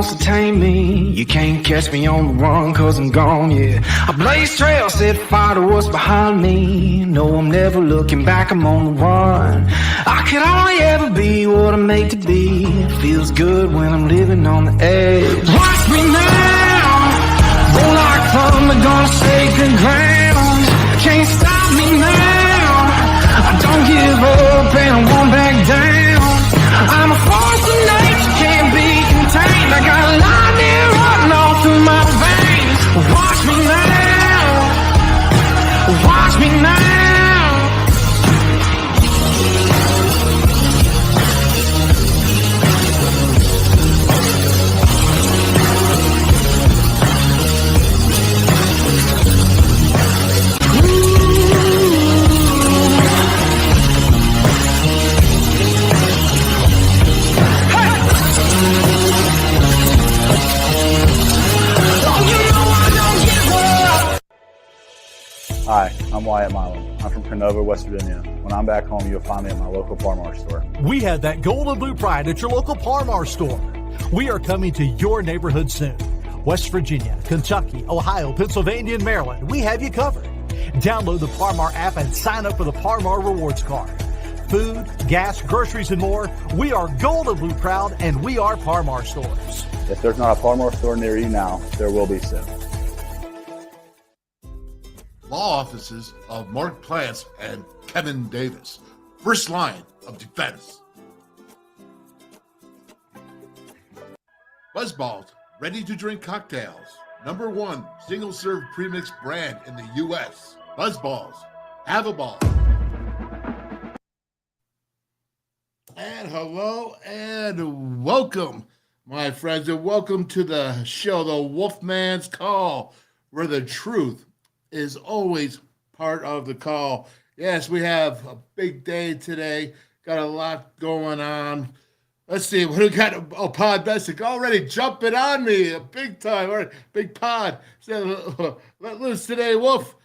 wants to tame me. You can't catch me on the run, cause I'm gone, yeah. I blaze trails, set fire to what's behind me. No, I'm never looking back, I'm on the run. I could only ever be what I'm made to be. It feels good when I'm living on the edge. Watch me now, roll like thunder, gonna sacred ground. Can't stop me now, I don't give up and I won't back down. I'm a force of nature, can't be contained. I got lightning running all through my veins. Watch me now, watch me now. Hi, I'm Wyatt Milam. I'm from Canova, West Virginia. When I'm back home, you'll find me at my local Par-Mar store. We have that gold and blue pride at your local Par-Mar store. We are coming to your neighborhood soon. West Virginia, Kentucky, Ohio, Pennsylvania, and Maryland, we have you covered. Download the Par-Mar app and sign up for the Par-Mar rewards card. Food, gas, groceries, and more. We are gold and blue proud, and we are Par-Mar stores. If there's not a Par-Mar store near you now, there will be soon. Law offices of Mark Plants and Kevin Davis. First line of defense. Buzzballs, ready-to-drink cocktails. Number one single-serve premix brand in the U.S. Buzzballs, have a ball. And hello and welcome, my friends, and welcome to the show, the WolfMan's Call, where the truth is always part of the call. Yes, we have a big day today. Got a lot going on. Let's see, we got Pod Bessick already jumping on me, a big time. All right, big Pod. So, let loose today, Wolf.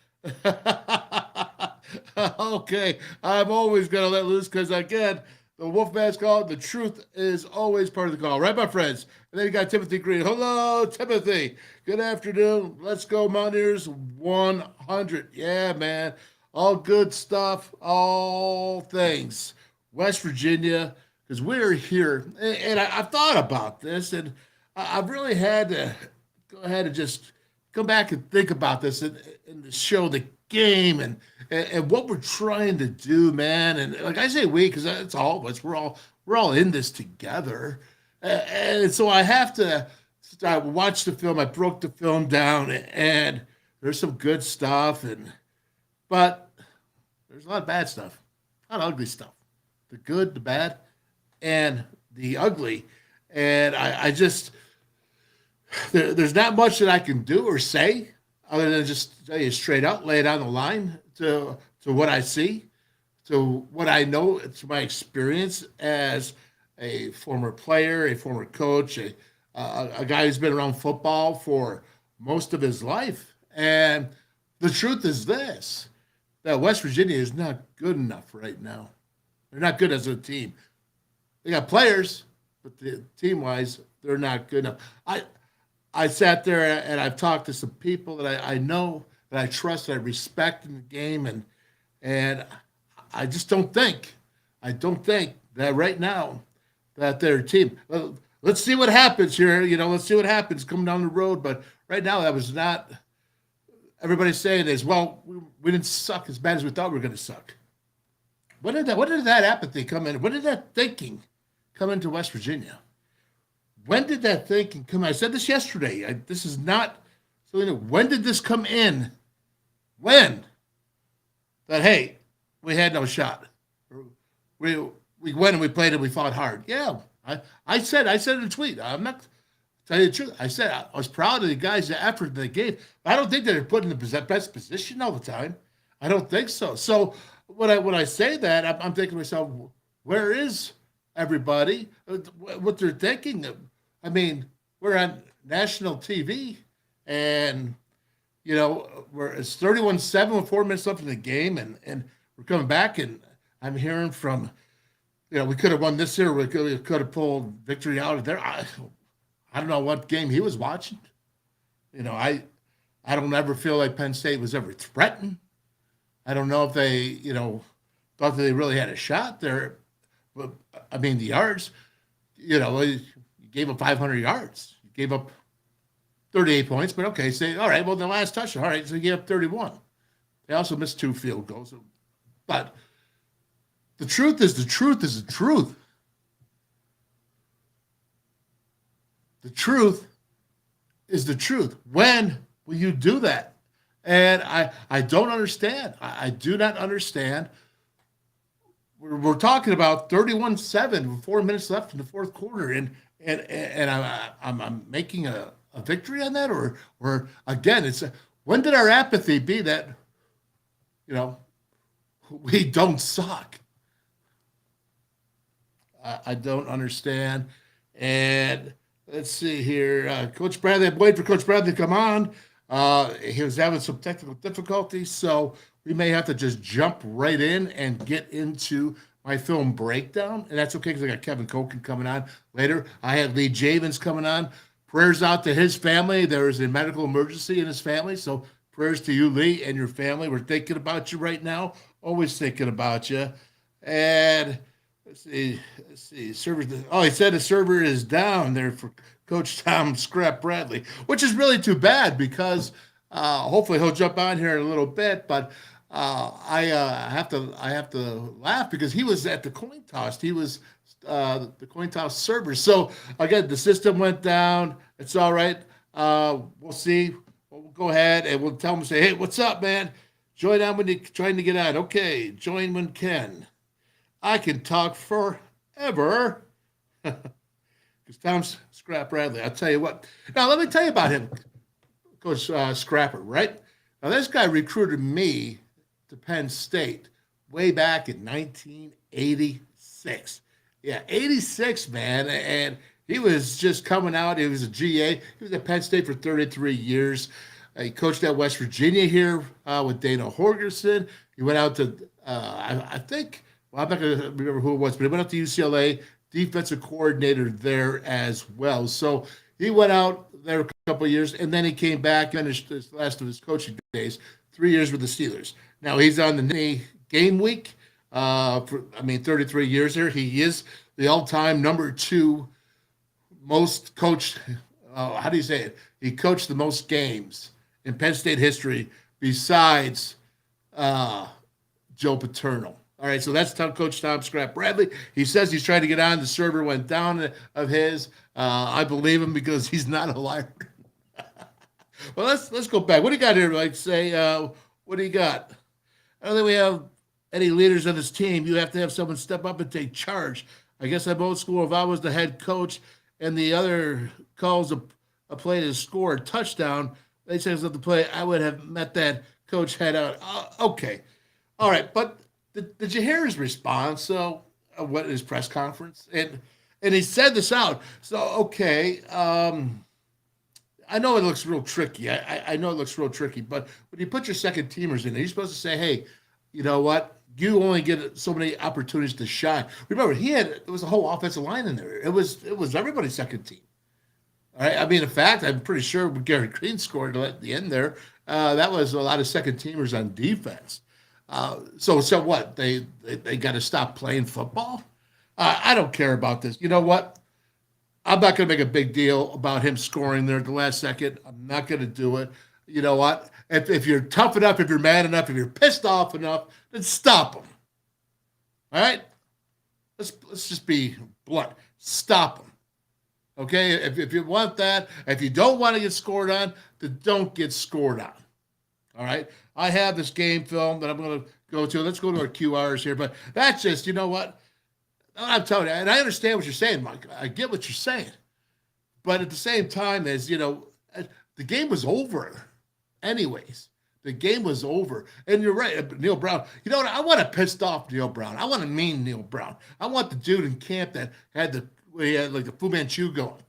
Okay, I'm always going to let loose because, again, the WolfMan's Call, the truth is always part of the call. Right, my friends? And then you got Timothy Green. Hello, Timothy. Good afternoon. Let's go, Mountaineers 100. Yeah, man. All good stuff, all things. West Virginia, because we're here. And I've thought about this, and I've really had to go ahead and just come back and think about this and show the game and what we're trying to do, man. And like I say we, because it's all of us. We're all in this together. And so I have to watch the film. I broke the film down, and there's some good stuff, but there's a lot of bad stuff, a lot of ugly stuff. The good, the bad, and the ugly. And I just, there's not much that I can do or say other than just tell you straight out, lay it on the line to what I see, to what I know, to my experience as a former player, a former coach, a guy who's been around football for most of his life. And the truth is this, that West Virginia is not good enough right now. They're not good as a team. They got players, but team-wise, they're not good enough. I sat there and I've talked to some people that I know, that I trust, that I respect in the game, and I just don't think that right now that their team. Let's see what happens here. Let's see what happens coming down the road. But right now, that was not. Everybody's saying is, well, we didn't suck as bad as we thought we were going to suck. When did that apathy come in? When did that thinking come into West Virginia? When did that thinking come in? I said this yesterday. This is not something new. When did this come in? When? That, hey, we had no shot. We went and we played and we fought hard. Yeah, I said in a tweet. I'm not telling you the truth. I said I was proud of the guys, the effort they gave. I don't think they're put in the best position all the time. I don't think so. So when I say that, I'm thinking to myself, where is everybody? What they're thinking? I mean, we're on national TV, and it's 31-7 with 4 minutes left in the game, and we're coming back, and I'm hearing from, we could have won this year, we could have pulled victory out of there. I don't know what game he was watching. I don't ever feel like Penn State was ever threatened. I don't know if they, thought that they really had a shot there. But, I mean, the yards, you gave up 500 yards. You gave up 38 points, but okay, say, all right, well, the last touchdown, all right, so you gave up 31. They also missed 2 field goals. But the truth is the truth is the truth. The truth is the truth. When will you do that? And I don't understand. I do not understand. We're talking about 31-7 with 4 minutes left in the fourth quarter, and I'm making a victory on that, or again, it's when did our apathy be that we don't suck? I don't understand. And let's see here, Coach Bradley. I'm waiting for Coach Bradley to come on. He was having some technical difficulties, so we may have to just jump right in and get into my film breakdown. And that's okay because I got Kevin Koken coming on later. I had Lee Javins coming on. Prayers out to his family. There is a medical emergency in his family, so prayers to you, Lee, and your family. We're thinking about you right now. Always thinking about you. And let's see. Server. Oh, he said the server is down there for Coach Tom Scrap Bradley, which is really too bad because hopefully he'll jump on here in a little bit. But I have to laugh because he was at the coin toss. He was the coin toss server. So again, the system went down. It's all right. We'll see. We'll go ahead and we'll tell him, say, hey, what's up, man? Join on when you're trying to get on. Okay, join when can. I can talk forever. Because Tom's Scrap Bradley. I'll tell you what. Now, let me tell you about him, Coach Scrapper, right? Now, this guy recruited me to Penn State way back in 1986. Yeah, 86, man. And he was just coming out. He was a GA. He was at Penn State for 33 years. He coached at West Virginia here with Dana Horgerson. He went out to, I think, well, I'm not going to remember who it was, but he went out to UCLA, defensive coordinator there as well. So he went out there a couple of years, and then he came back, finished his last of his coaching days, 3 years with the Steelers. Now he's on the game week for 33 years there. He is the all-time number 2 most coached, how do you say it? He coached the most games in Penn State history besides Joe Paterno. All right, so that's Coach Tom Scrap Bradley. He says he's trying to get on. The server went down of his. I believe him because he's not a liar. Well, let's go back. What do you got here? Like, say, what do you got? I don't think we have any leaders on this team. You have to have someone step up and take charge. I guess I'm old school. If I was the head coach and the other calls a play to score a touchdown, they said the play, I would have met that coach head out. Okay. All right, but did you hear his response? So, what his press conference? And he said this out. So, okay, I know it looks real tricky. I know it looks real tricky, but when you put your second teamers in there, you're supposed to say, hey, you know what? You only get so many opportunities to shine. Remember, it was a whole offensive line in there. It was everybody's second team. All right. I mean, in fact, I'm pretty sure when Gary Green scored at the end there, that was a lot of second teamers on defense. So what? They got to stop playing football? I don't care about this. You know what? I'm not going to make a big deal about him scoring there at the last second. I'm not going to do it. You know what? If you're tough enough, if you're mad enough, if you're pissed off enough, then stop him. All right? Let's just be blunt. Stop him. Okay? If you want that, if you don't want to get scored on, then don't get scored on. All right? I have this game film that I'm going to go to. Let's go to our QRs here. But that's just, you know what? I'm telling you, and I understand what you're saying, Mike. I get what you're saying. But at the same time, the game was over anyways. The game was over. And you're right, Neil Brown. You know what? I want a pissed off Neil Brown. I want a mean Neil Brown. I want the dude in camp that had like the Fu Manchu going.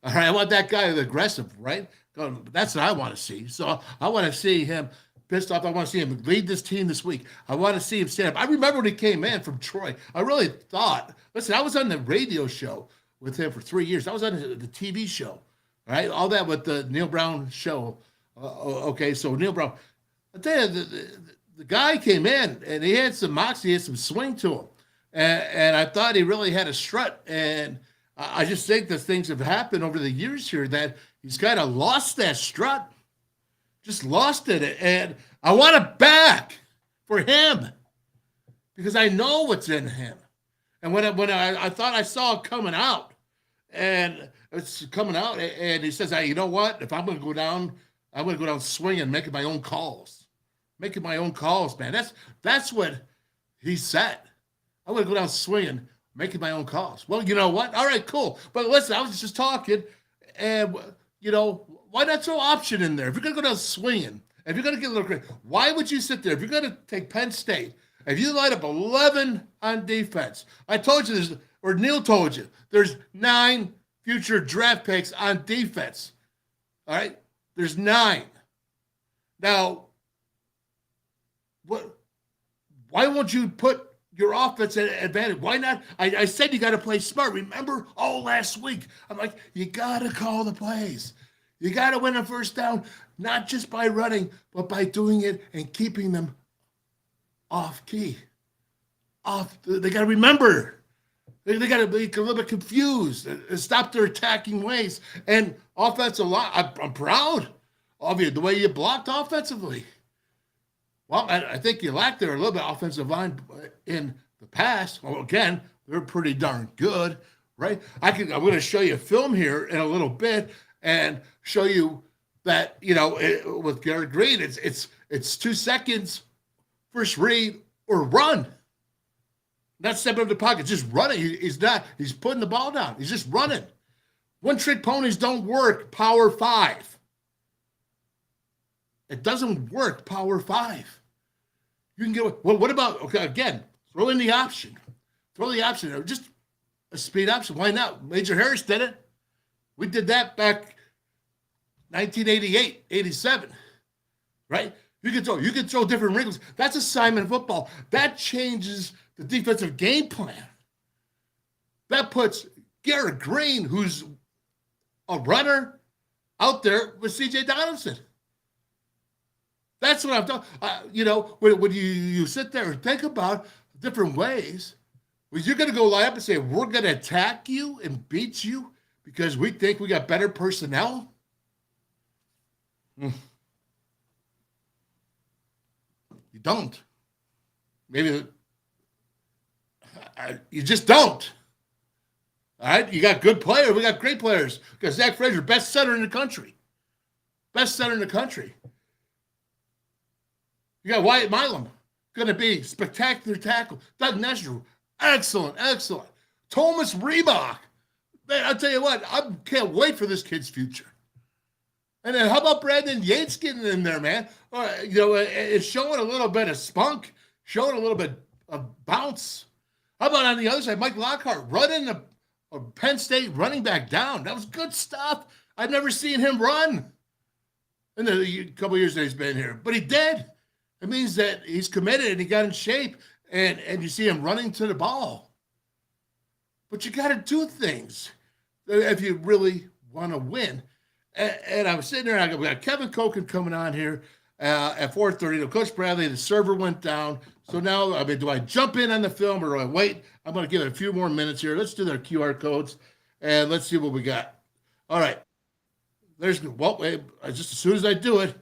All right, I want that guy that's aggressive, right? That's what I want to see. So I want to see him pissed off. I want to see him lead this team this week. I want to see him stand up. I remember when he came in from Troy. I really thought, listen, I was on the radio show with him for 3 years. I was on the TV show All right, all that with the Neil Brown show. Okay, so Neil Brown, I tell you, the guy came in and he had some moxie, he had some swing to him, and I thought he really had a strut. And I just think that things have happened over the years here that he's kind of lost that strut, just lost it, and I want it back for him because I know what's in him. And when I thought I saw it coming out, and it's coming out, and he says, "Hey, you know what? If I'm going to go down, I'm going to go down swinging, making my own calls, man. That's what he said. I'm going to go down swinging, making my own calls. Well, you know what? All right, cool. But listen, I was just talking, and why not throw option in there? If you're going to go down swinging, if you're going to get a little crazy, why would you sit there? If you're going to take Penn State, if you light up 11 on defense, I told you this, or Neil told you, there's 9 future draft picks on defense. All right? There's 9. Now, why won't you put your offense at advantage? Why not? I said you got to play smart. Remember? Last week, I'm like, you got to call the plays. You got to win a first down, not just by running, but by doing it and keeping them off key. They got to remember. They got to be a little bit confused and stop their attacking ways. And offensive line, I'm proud of you, the way you blocked offensively. Well, I think you lacked there a little bit offensive line in the past. Well, again, they're pretty darn good, right? I'm going to show you a film here in a little bit and show you that, with Garrett Green, it's 2 seconds, first read or run. Not stepping up the pocket, just running. He's putting the ball down. He's just running. One-trick ponies don't work, Power 5. It doesn't work, Power 5. You can get, well, what about, okay, again, throw in the option. Throw the option there, just a speed option. Why not? Major Harris did it. We did that back 1988, 87, right? You can throw different wrinkles. That's assignment football. That changes the defensive game plan. That puts Garrett Green, who's a runner, out there with C.J. Donaldson. That's what I'm talking. When you sit there and think about different ways, well, you're going to go line up and say, we're going to attack you and beat you because we think we got better personnel. You don't. Maybe you just don't. All right? You got good players. We got great players. We got Zach Frazier, best center in the country. Best center in the country. You got Wyatt Milam, going to be spectacular tackle. Doug Nestor, excellent. Thomas Reebok. Man, I'll tell you what, I can't wait for this kid's future. And then how about Brandon Yates getting in there, man? It's showing a little bit of spunk, showing a little bit of bounce. How about on the other side, Mike Lockhart running a Penn State running back down. That was good stuff. I've never seen him run in the couple of years that he's been here, but he did. It means that he's committed and he got in shape, and you see him running to the ball. But you got to do things if you really want to win. And I was sitting there, and we got Kevin Koken coming on here at 4:30. Coach Bradley, the server went down. So now, do I jump in on the film or do I wait? I'm going to give it a few more minutes here. Let's do their QR codes, and let's see what we got. All right. Just as soon as I do it,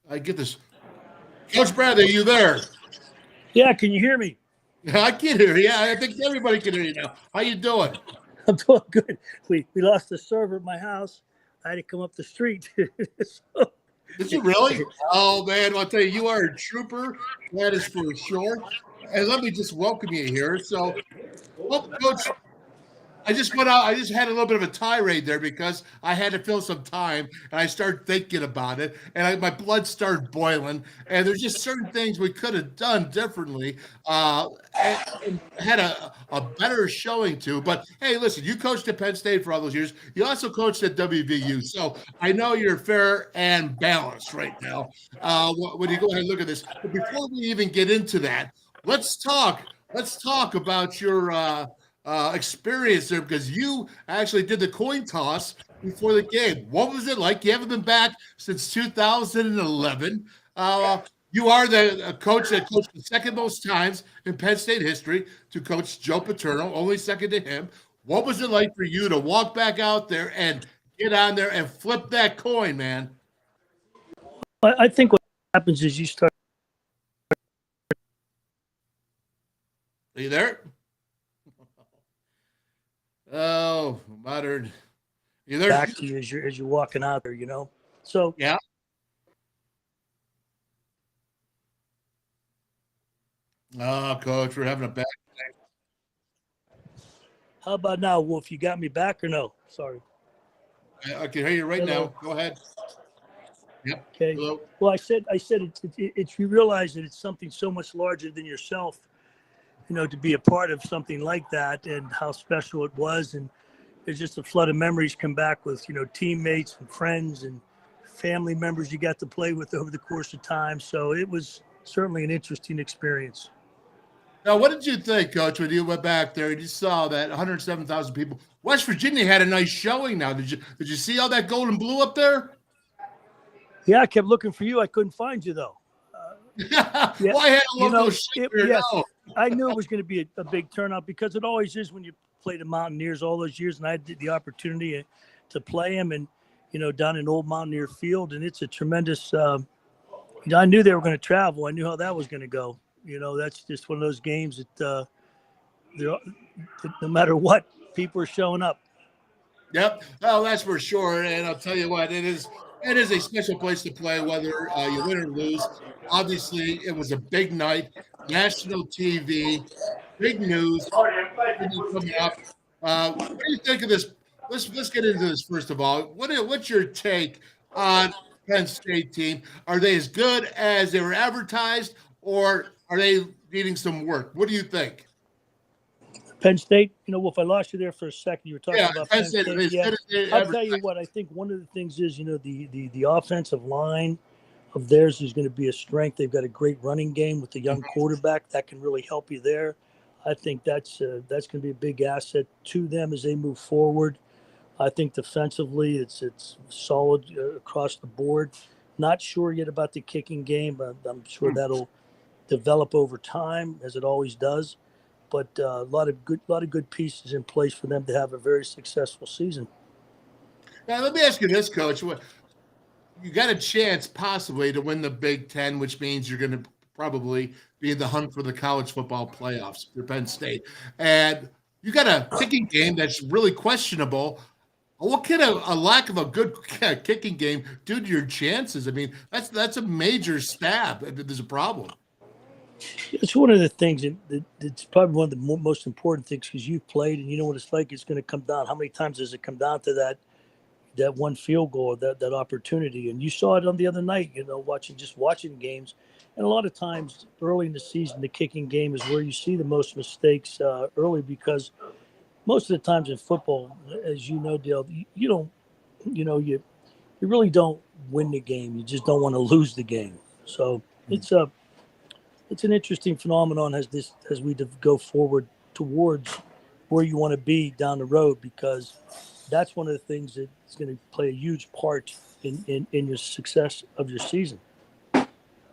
I get this. Coach Bradley, are you there? Yeah, can you hear me? I can hear you. Yeah, I think everybody can hear you now. How you doing? I'm doing good. We lost the server at my house. I had to come up the street. Did you really? Oh, man, I'll tell you, you are a trooper. That is for sure. And let me just welcome you here. So, Coach, I just went out. I just had a little bit of a tirade there because I had to fill some time, and I started thinking about it, and my blood started boiling. And there's just certain things we could have done differently, and had a better showing to. But hey, listen, you coached at Penn State for all those years. You also coached at WVU, so I know you're fair and balanced right now. When you go ahead and look at this, but before we even get into that, let's talk about your experience there, because you actually did the coin toss before the game. What was it like? You haven't been back since 2011. You are the coach that coached the second most times in Penn State history to Coach Joe Paterno, only second to him. What was it like for you to walk back out there and get on there and flip that coin, man? I think what happens is you start. Are you there? Oh, modern. You there? Back to you as you're walking out there, So yeah. Oh, Coach, we're having a bad day. How about now, Wolf? You got me back or no? Sorry. I can hear you right Hello. now. Go ahead. Yep. Okay. Hello. Well, I said it's you realize that it's something so much larger than yourself, to be a part of something like that and how special it was. And there's just a flood of memories come back with, teammates and friends and family members you got to play with over the course of time. So it was certainly an interesting experience. Now, what did you think, Coach, when you went back there and you saw that 107,000 people? West Virginia had a nice showing now. Did you see all that gold and blue up there? Yeah, I kept looking for you. I couldn't find you, though. Yeah. Well, I had a logo yes, I knew it was going to be a big turnout because it always is when you play the Mountaineers all those years, and I had the opportunity to play them and, down in Old Mountaineer Field, and it's a tremendous I knew they were going to travel. I knew how that was going to go. That's just one of those games that no matter what, people are showing up. Yep. Oh, that's for sure. And I'll tell you what, it is a special place to play, whether you win or lose. Obviously, it was a big night, national TV, big news coming up. What do you think of this? Let's get into this first of all. What's your take on Penn State team? Are they as good as they were advertised, or are they needing some work? What do you think? Penn State, Wolf, I lost you there for a second. You were talking about Penn State. Yeah. I'll tell you what, I think one of the things is, the offensive line of theirs is going to be a strength. They've got a great running game with the young quarterback that can really help you there. I think that's going to be a big asset to them as they move forward. I think defensively, it's solid across the board. Not sure yet about the kicking game, but I'm sure that'll develop over time, as it always does. But a lot of good pieces in place for them to have a very successful season. Now, let me ask you this, Coach. You got a chance possibly to win the Big Ten, which means you're going to probably be in the hunt for the college football playoffs for Penn State. And you got a kicking game that's really questionable. What can a lack of a good kicking game do to your chances? I mean, that's a major stab if there's a problem. It's one of the things that's probably one of the most important things because you've played and you know what it's like. It's going to come down. How many times does it come down to that one field goal, that opportunity? And you saw it on the other night, watching games. And a lot of times early in the season, the kicking game is where you see the most mistakes early because most of the times in football, as you know, Dale, you really don't win the game. You just don't want to lose the game. So it's an interesting phenomenon as we go forward towards where you want to be down the road, because that's one of the things that's going to play a huge part in your success of your season.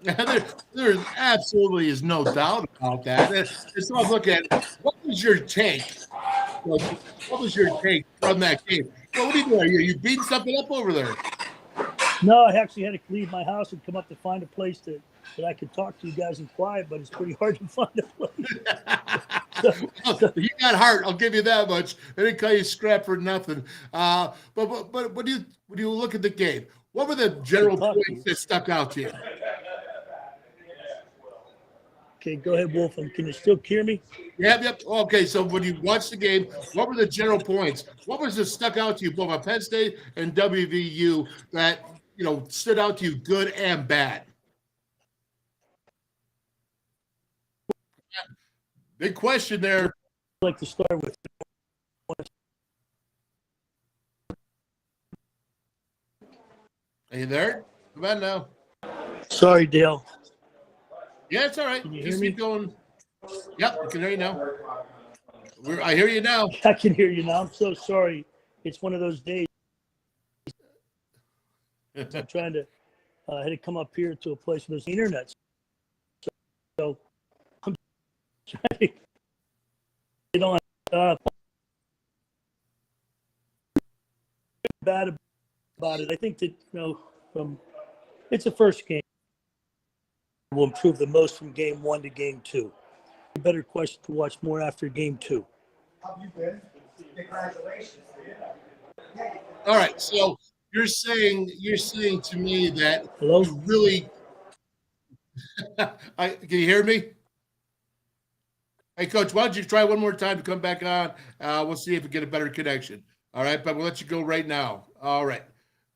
There absolutely is no doubt about that. So I look at what was your take? What was your take from that game? What are you doing? Are you beating something up over there? No, I actually had to leave my house and come up to find a place that I could talk to you guys in quiet, but it's pretty hard to find a place. You got heart, I'll give you that much. They didn't call you scrap for nothing. But when you look at the game, what were the general points that stuck out to you? Okay, go ahead, Wolf. Can you still hear me? Yep. Okay, so when you watched the game, what were the general points? What was that stuck out to you, both on Penn State and WVU, that stood out to you, good and bad? Big question there. I'd like to start with. Are you there? Come on now. Sorry, Dale. Yeah, it's all right. Can you Just hear me? keep going. Yep, I can hear you now. I hear you now. I can hear you now. I'm so sorry. It's one of those days. I'm trying to I had to come up here to a place where there's internet. So I'm trying to get on. Bad about it. I think that it's a first game. Will improve the most from game 1 to game 2. A better question to watch more after game 2. How you been? Congratulations. All right, so you're saying to me that Hello? you really can you hear me? Hey, Coach, why don't you try one more time to come back on? We'll see if we get a better connection. All right, but we'll let you go right now. All right,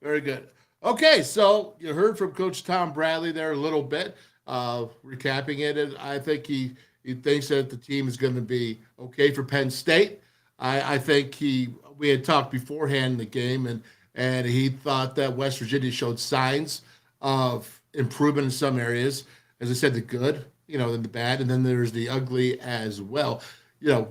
very good. Okay, so you heard from Coach Tom Bradley there a little bit, recapping it, and I think he thinks that the team is going to be okay for Penn State. I think we had talked beforehand in the game, and he thought that West Virginia showed signs of improvement in some areas. As I said, the good, and the bad, and then there's the ugly as well.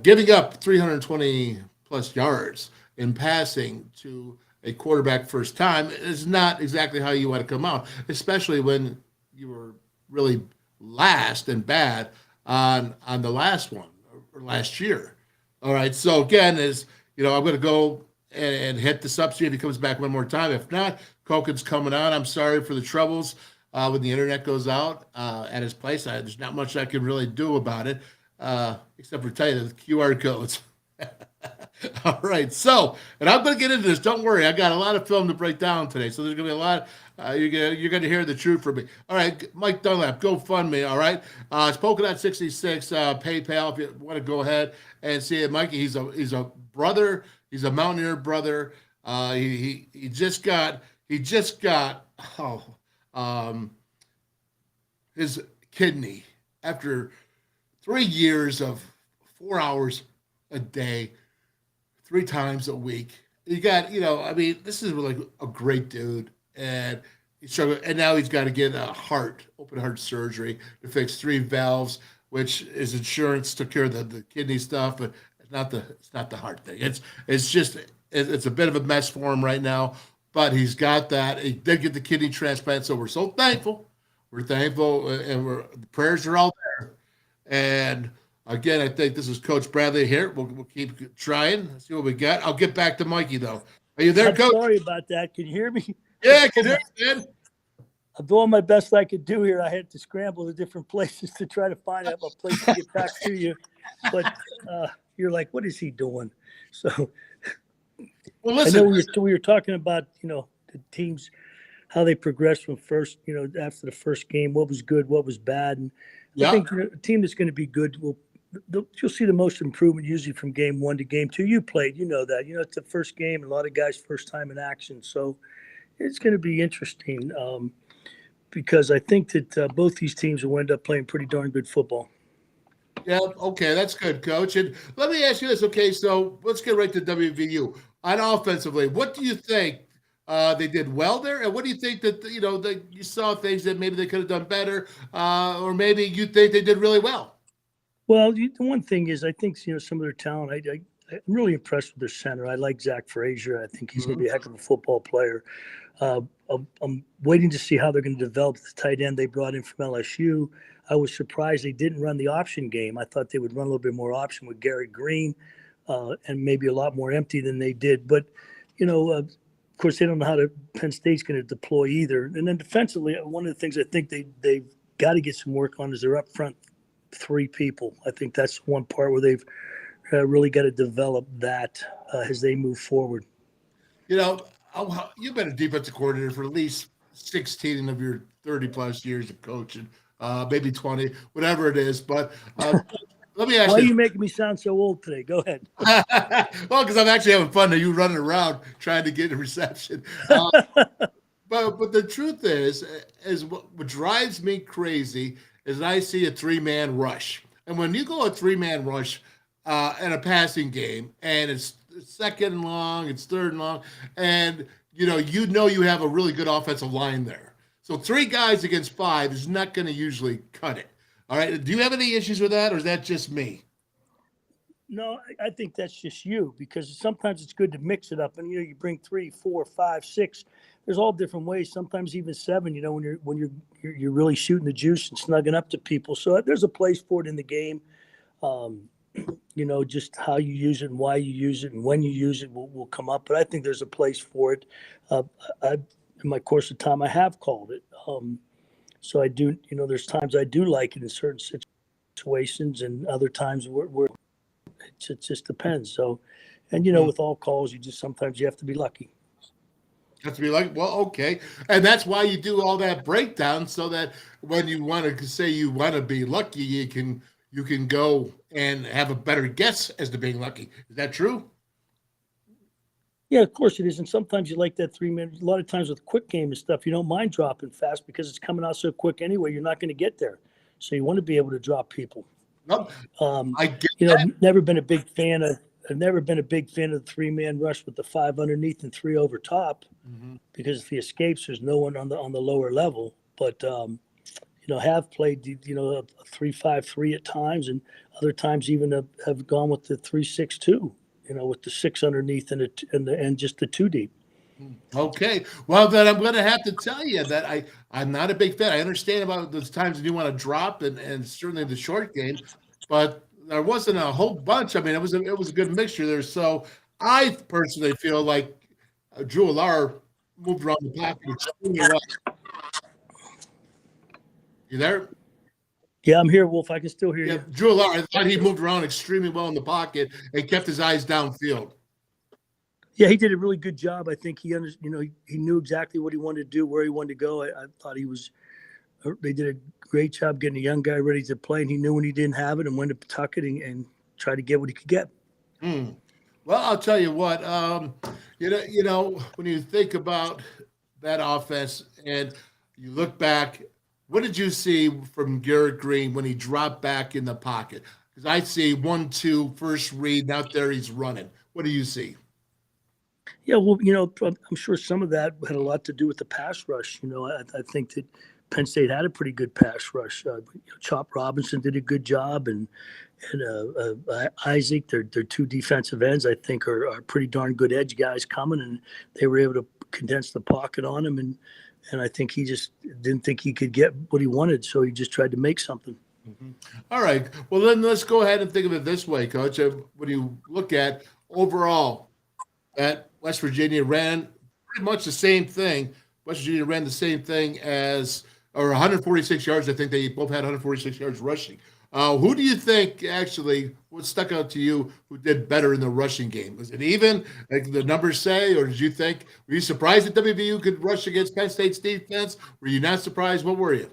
Giving up 320 plus yards in passing to a quarterback first time is not exactly how you want to come out, especially when you were really last and bad on the last one or last year. All right. So again, I'm going to go and hit this up, see if he comes back one more time. If not, Koken's coming on. I'm sorry for the troubles when the internet goes out at his place. There's not much I can really do about it, except for tell you the QR codes. All right. So, and I'm going to get into this. Don't worry. I got a lot of film to break down today. So there's going to be a lot. You're going to hear the truth from me. All right. Mike Dunlap, GoFundMe. All right. It's Polkadot 66 PayPal. If you want to go ahead and see it, Mikey, he's a brother. He's a Mountaineer brother. He just got his kidney after 3 years of 4 hours a day, 3 times a week. You got, this is like a great dude, and he's struggling, and now he's got to get open heart surgery to fix 3 valves, which his insurance took care of the kidney stuff, but it's not the heart thing. It's a bit of a mess for him right now, but he's got that. He did get the kidney transplant, so we're so thankful. We're thankful, and the prayers are all there. And again, I think this is Coach Bradley here. We'll keep trying. Let's see what we got. I'll get back to Mikey, though. Are you there, I'm Coach? sorry about that. Can you hear me? Yeah, I can hear you, man. I'm doing my best I could do here. I had to scramble to different places to try to find a place to get back to you. But you're like, what is he doing? So Well, I listen. know we were talking about, the teams, how they progressed from first, after the first game, what was good, what was bad. And I think a team that's going to be good you'll see the most improvement usually from game 1 to game 2. You played, that. It's the first game, and a lot of guys' first time in action. So it's going to be interesting because I think that both these teams will end up playing pretty darn good football. Yeah, okay, that's good, Coach. And let me ask you this. Okay, so let's get right to WVU. On offensively, what do you think they did well there? And what do you think that, you saw things that maybe they could have done better, or maybe you think they did really well? Well, the one thing is, I think some of their talent. I'm really impressed with their center. I like Zach Frazier. I think he's going to be a heck of a football player. I'm waiting to see how they're going to develop the tight end they brought in from LSU. I was surprised they didn't run the option game. I thought they would run a little bit more option with Garrett Green, and maybe a lot more empty than they did. But of course, they don't know how Penn State's going to deploy either. And then defensively, one of the things I think they've got to get some work on is their up front 3 people. I think that's one part where they've really got to develop that as they move forward. You've been a defensive coordinator for at least 16 of your 30-plus years of coaching, maybe 20, whatever it is. But let me ask you. Why are you making me sound so old today? Go ahead. Well, because I'm actually having fun. You running around trying to get a reception. But the truth is what drives me crazy is I see a 3-man rush. And when you go a 3-man rush in a passing game, and it's second and long, it's third and long, and you have a really good offensive line there. So 3 guys against 5 is not going to usually cut it. All right. Do you have any issues with that, or is that just me? No, I think that's just you, because sometimes it's good to mix it up. And, you bring 3, 4, 5, 6 there's all different ways. Sometimes even 7. You know, when you're really shooting the juice and snugging up to people. So there's a place for it in the game. You know, just how you use it and why you use it and when you use it will come up. But I think there's a place for it. In my course of time, I have called it. So I do, you know, there's times I do like it in certain situations, and other times where it just depends. So, and you know, with all calls, sometimes you have to be lucky. Have to be like, well, okay. And that's why you do all that breakdown, so that when you want to say you want to be lucky, you can go and have a better guess as to being lucky. Is that true? Yeah, of course it is. And sometimes you like that 3 minutes. A lot of times with quick game and stuff, you don't mind dropping fast because it's coming out so quick anyway. You're not going to get there. So you want to be able to drop people. Nope. I get You know, that. I've never been a big fan of the 3-man rush with the 5 underneath and 3 over top, because if he escapes, there's no one on the lower level. But you know, have played a 3-5-3 at times, and other times even have gone with the 3-6-2. You know, with the 6 underneath and just the 2 deep. Okay. Well, then I'm going to have to tell you that I'm not a big fan. I understand about those times that you want to drop and certainly the short game, but there wasn't a whole bunch. I mean, it was a good mixture there. So I personally feel like Drew Alar moved around the pocket extremely well. You there? Yeah, I'm here, Wolf. I can still hear Yeah, you. Drew Alar, I thought he moved around extremely well in the pocket and kept his eyes downfield. Yeah, he did a really good job. I think he knew exactly what he wanted to do, where he wanted to go. I thought they did a great job getting a young guy ready to play, and he knew when he didn't have it and when to tuck it and try to get what he could get. Well, I'll tell you what, you know, when you think about that offense and you look back, what did you see from Garrett Green when he dropped back in the pocket? Because I see 1-2 first read, and out there he's running. What do you see? Yeah, well, you know, I'm sure some of that had a lot to do with the pass rush. You know, I think that Penn State had a pretty good pass rush. Chop Robinson did a good job, and Isaac, their 2 defensive ends, I think are pretty darn good edge guys coming, and they were able to condense the pocket on him, and I think he just didn't think he could get what he wanted, so he just tried to make something. All right. Well, then let's go ahead and think of it this way, Coach. When you look at overall, that West Virginia ran pretty much the same thing. West Virginia ran the same thing or 146 yards. I think they both had 146 yards rushing. Who do you think actually, what stuck out to you, who did better in the rushing game? Was it even, like the numbers say, or were you surprised that WVU could rush against Penn State's defense? Were you not surprised? What were you?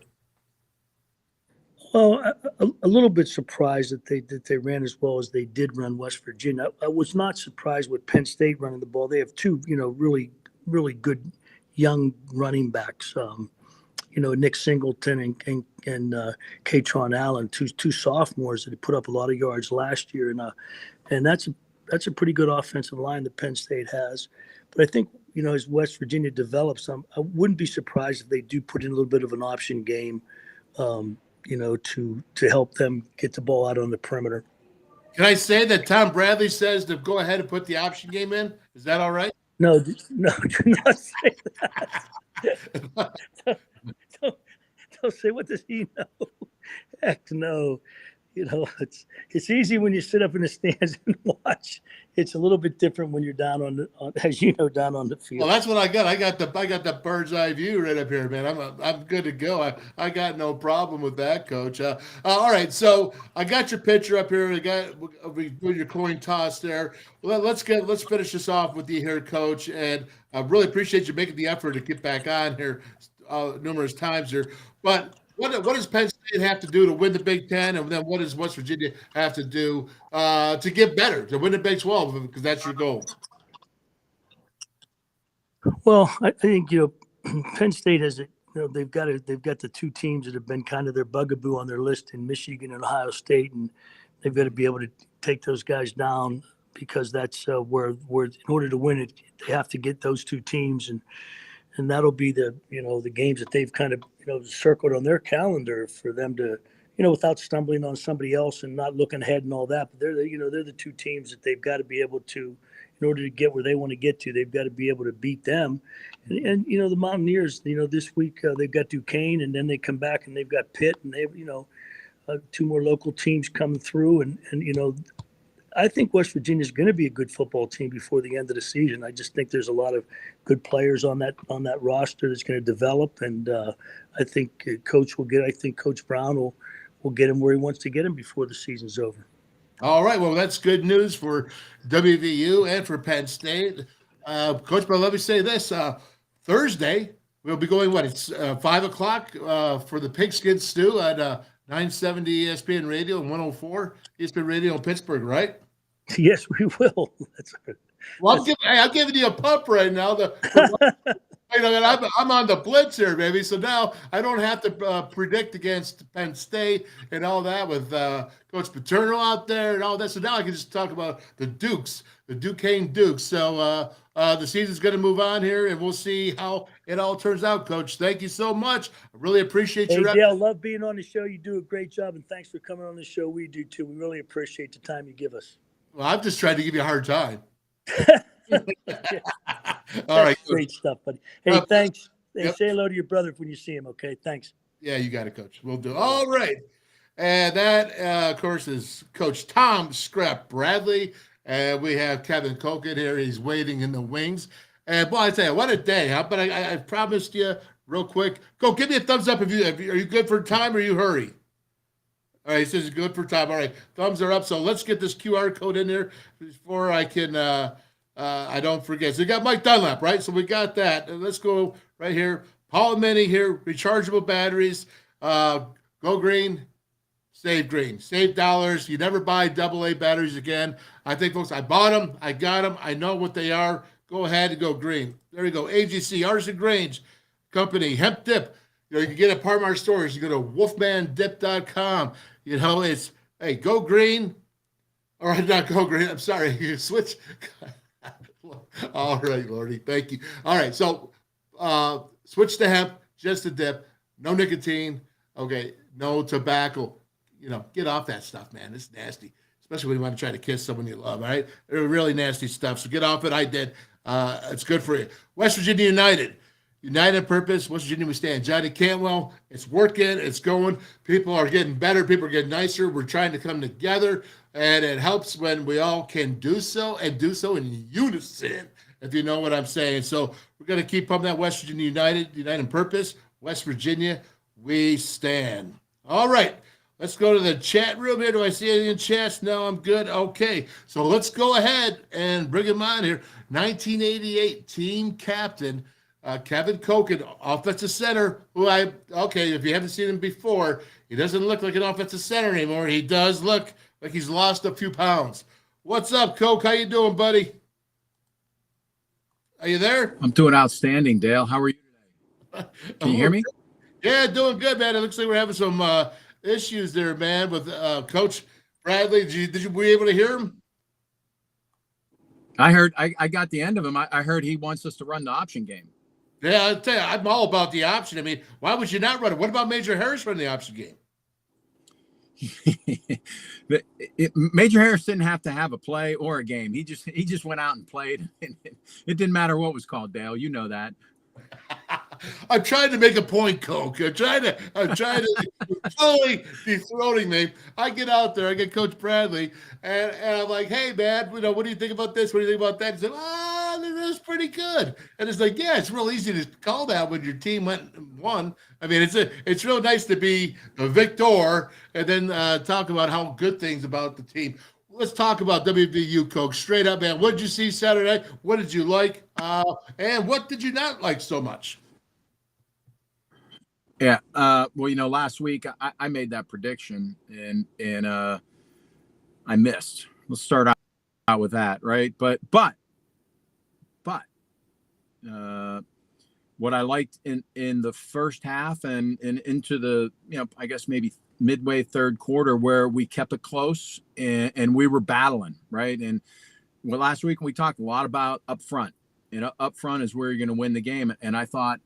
Well, a little bit surprised that they ran as well as they did run West Virginia. I was not surprised with Penn State running the ball. They have 2, really, really good young running backs. Nick Singleton and Katron Allen, two sophomores that put up a lot of yards last year, and that's a pretty good offensive line that Penn State has. But I think as West Virginia develops, I wouldn't be surprised if they do put in a little bit of an option game, to help them get the ball out on the perimeter. Can I say that Tom Bradley says to go ahead and put the option game in? Is that all right? No, do not say that. Don't say, what does he know? Heck no. It's easy when you sit up in the stands and watch. It's a little bit different when you're down on the field. Well, that's what I got. I got the bird's eye view right up here, man. I'm good to go. I got no problem with that, Coach. All right, so I got your picture up here. We do your coin toss there. Let's finish this off with you here, Coach. And I really appreciate you making the effort to get back on here numerous times here. But what does Penn State have to do to win the Big Ten, and then what does West Virginia have to do to get better, to win the Big 12, because that's your goal? Well, I think Penn State has they've got the 2 teams that have been kind of their bugaboo on their list in Michigan and Ohio State, and they've got to be able to take those guys down, because that's where in order to win it, they have to get those 2 teams, and that'll be the games that they've kind of circled on their calendar for them to without stumbling on somebody else and not looking ahead and all that. But they're the 2 teams that they've got to be able to in order to get where they want to get to, they've got to be able to beat them. And the Mountaineers, this week they've got Duquesne, and then they come back and they've got Pitt, and they've, two more local teams coming through. And I think West Virginia is going to be a good football team before the end of the season. I just think there's a lot of good players on that roster that's going to develop, and I think Coach Brown will get him where he wants to get him before the season's over. All right, well, that's good news for WVU and for Penn State. Coach, but let me say this. Thursday, we'll be going, it's 5 o'clock for the Pigskin Stew at 970 ESPN Radio and 104 ESPN Radio in Pittsburgh, right? Yes, we will. That's good. Well, I'm giving you a pump right now. I'm on the blitz here, baby. So now I don't have to predict against Penn State and all that with Coach Paterno out there and all that. So now I can just talk about the Dukes, the Duquesne Dukes. So the season's going to move on here, and we'll see how it all turns out, Coach. Thank you so much. I really appreciate you. Hey, Dale, love being on the show. You do a great job, and thanks for coming on the show. We do, too. We really appreciate the time you give us. Well, I'm just trying to give you a hard time. All right, great stuff, buddy. Hey, thanks. Hey, yep. Say hello to your brother when you see him, okay? Thanks. Yeah, you got it, Coach. We'll do. All right. And that, of course, is Coach Tom Scrap Bradley. And we have Kevin Koken here. He's waiting in the wings. And, boy, I tell you, what a day, huh? But I promised you real quick. Go, give me a thumbs up. Are you good for time or you hurry? All right, he says good for time. All right, thumbs are up. So let's get this QR code in there before I can I don't forget. So we got Mike Dunlap, right? So we got that. Let's go right here. Paul and Minnie here, rechargeable batteries. Go green, save green. Save dollars. You never buy AA batteries again. I think, folks, I bought them. I got them. I know what they are. Go ahead and go green. There you go. AGC, Artisan Grange Company, Hemp Dip. You can get it at Parmar stores. You go to wolfmandip.com. It's, hey, go green. All right, not go green. I'm sorry. You switch. All right, Lordy. Thank you. All right, so switch to hemp, just a dip. No nicotine. Okay, no tobacco. Get off that stuff, man. It's nasty, especially when you want to try to kiss someone you love, all right? They're really nasty stuff, so get off it. I did. It's good for you. West Virginia United. United purpose, West Virginia we stand. Johnny Cantwell, it's working, it's going. People are getting better, people are getting nicer. We're trying to come together, and it helps when we all can do so and do so in unison, if you know what I'm saying. So we're going to keep pumping that West Virginia United purpose. West Virginia, we stand. All right, let's go to the chat room here. Do I see anything in chat? No, I'm good. Okay, so let's go ahead and bring him on here. 1988 team captain, Kevin Koken, offensive center, if you haven't seen him before, he doesn't look like an offensive center anymore. He does look like he's lost a few pounds. What's up, Coke? How you doing, buddy? Are you there? I'm doing outstanding, Dale. How are you today? Can you hear me? Yeah, doing good, man. It looks like we're having some issues there, man, with Coach Bradley. Were you able to hear him? I heard. I got the end of him. I heard he wants us to run the option game. Yeah, I'll tell you, I'm all about the option. I mean, why would you not run it? What about Major Harris running the option game? Major Harris didn't have to have a play or a game. He just went out and played. It didn't matter what was called, Dale. You know that. I'm trying to make a point, Coke. I'm trying to fully dethroning me. I get out there, I get Coach Bradley, and I'm like, hey, man, what do you think about this? What do you think about that? He said, that's pretty good. And it's like, yeah, it's real easy to call that when your team won. I mean, it's real nice to be a victor and then talk about how good things about the team. Let's talk about WVU, Coach. Straight up, man. What did you see Saturday? What did you like? And what did you not like so much? Yeah. Well, last week I made that prediction and I missed. Let's start out with that, right? But what I liked in the first half and into the, I guess maybe midway third quarter where we kept it close and we were battling, right? And last week we talked a lot about up front. Up front is where you're going to win the game. And I thought,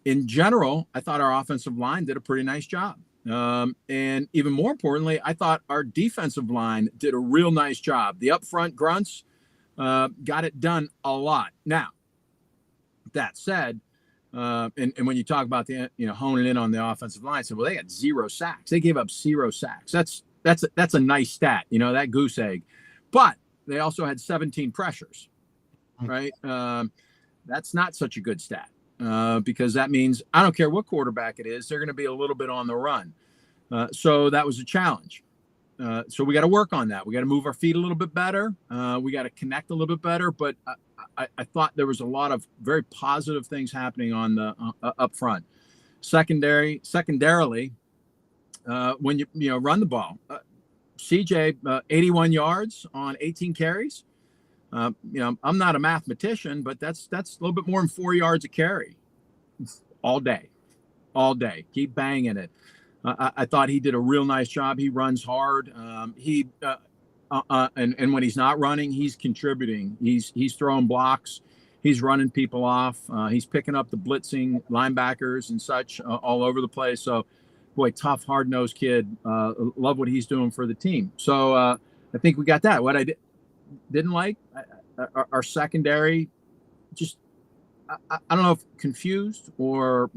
in general, our offensive line did a pretty nice job. And even more importantly, I thought our defensive line did a real nice job. The up front grunts, got it done a lot. Now, that said, and when you talk about the, honing in on the offensive line, so, well, they got 0 sacks. They gave up 0 sacks. That's a nice stat, that goose egg. But they also had 17 pressures, right? That's not such a good stat because that means I don't care what quarterback it is, they're going to be a little bit on the run. So that was a challenge. So we got to work on that. We got to move our feet a little bit better. We got to connect a little bit better. But I thought there was a lot of very positive things happening on the up front. Secondarily, when you run the ball, CJ 81 yards on 18 carries. I'm not a mathematician, but that's a little bit more than 4 yards a carry all day. Keep banging it. I thought he did a real nice job. He runs hard. And when he's not running, he's contributing. He's throwing blocks. He's running people off. He's picking up the blitzing linebackers and such all over the place. So, boy, tough, hard-nosed kid. Love what he's doing for the team. So I think we got that. What I didn't like, our secondary, just I don't know if confused or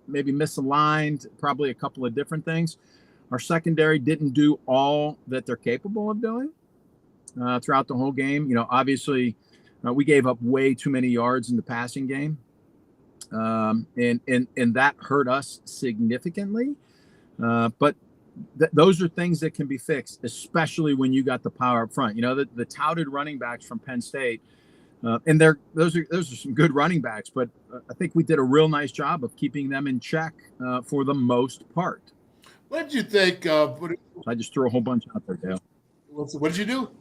maybe misaligned, probably a couple of different things. Our secondary didn't do all that they're capable of doing throughout the whole game. Obviously we gave up way too many yards in the passing game. And that hurt us significantly. But those are things that can be fixed, especially when you got the power up front. The touted running backs from Penn State, and those are some good running backs, but I think we did a real nice job of keeping them in check for the most part. What did you think of? I just threw a whole bunch out there, Dale. What did you do?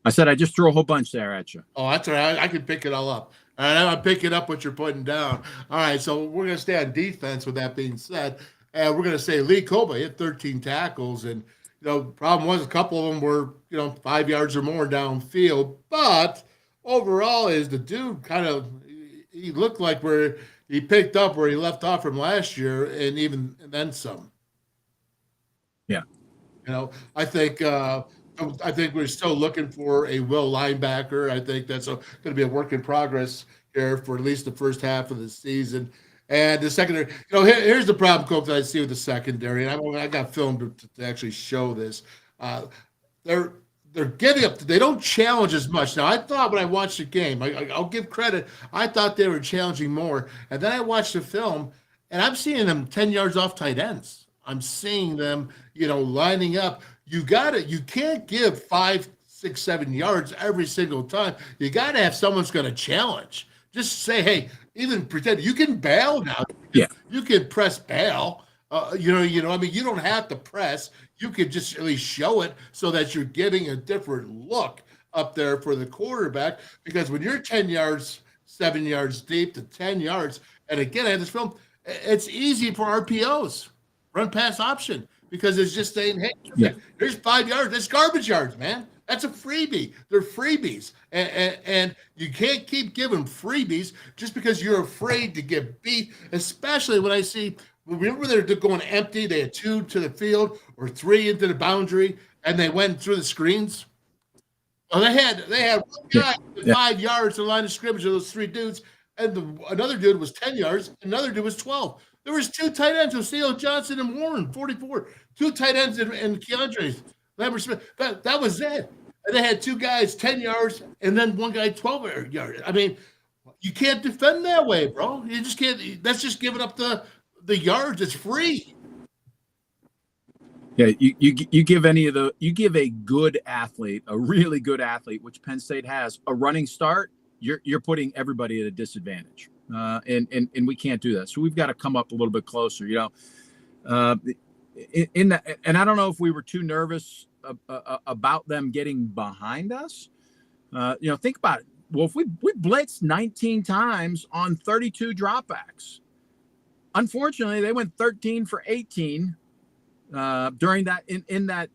I said I just threw a whole bunch there at you. Oh, that's all right. I can pick it all up. All right, I'm picking up what you're putting down. All right, so we're going to stay on defense with that being said. And we're going to say Lee Koba had 13 tackles. And, problem was a couple of them were, 5 yards or more downfield. But overall is the dude he looked like where he picked up where he left off from last year and then some. Yeah. I think we're still looking for a will linebacker. I think that's going to be a work in progress here for at least the first half of the season. And the secondary, here's the problem, Coach, that I see with the secondary. And I got film to actually show this. They're getting up. They don't challenge as much. Now, I thought when I watched the game, I'll give credit. I thought they were challenging more. And then I watched the film, and I'm seeing them 10 yards off tight ends. I'm seeing them, lining up. You can't give 5, 6, 7 yards every single time. You got to have someone's going to challenge. Just say, hey, even pretend you can bail now. Yeah. You can press bail. You don't have to press. You could just really show it so that you're getting a different look up there for the quarterback. Because when you're 10 yards, 7 yards deep to 10 yards, and again, I have this film, it's easy for RPOs, run pass option, because it's just saying, hey, here's 5 yards. That's garbage yards, man. That's a freebie. They're freebies. And you can't keep giving freebies just because you're afraid to get beat, especially when I see, remember they're going empty. They had 2 to the field or 3 into the boundary, and they went through the screens. Well, they had one guy 5 yards to the line of scrimmage of those 3 dudes, and another dude was 10 yards, another dude was 12. There was 2 tight ends, Oseo Johnson and Warren, 44. 2 tight ends and Keandre Lambert Smith. That was it. And they had 2 guys 10 yards and then one guy 12 yards. I mean, you can't defend that way, bro. You just can't. That's just giving up the yards. It's free. Yeah, you give a good athlete, a really good athlete, which Penn State has, a running start, you're putting everybody at a disadvantage. And we can't do that. So we've got to come up a little bit closer, in that. And I don't know if we were too nervous about them getting behind us. Think about it. Well, if we blitzed 19 times on 32 dropbacks, unfortunately they went 13 for 18 during that in that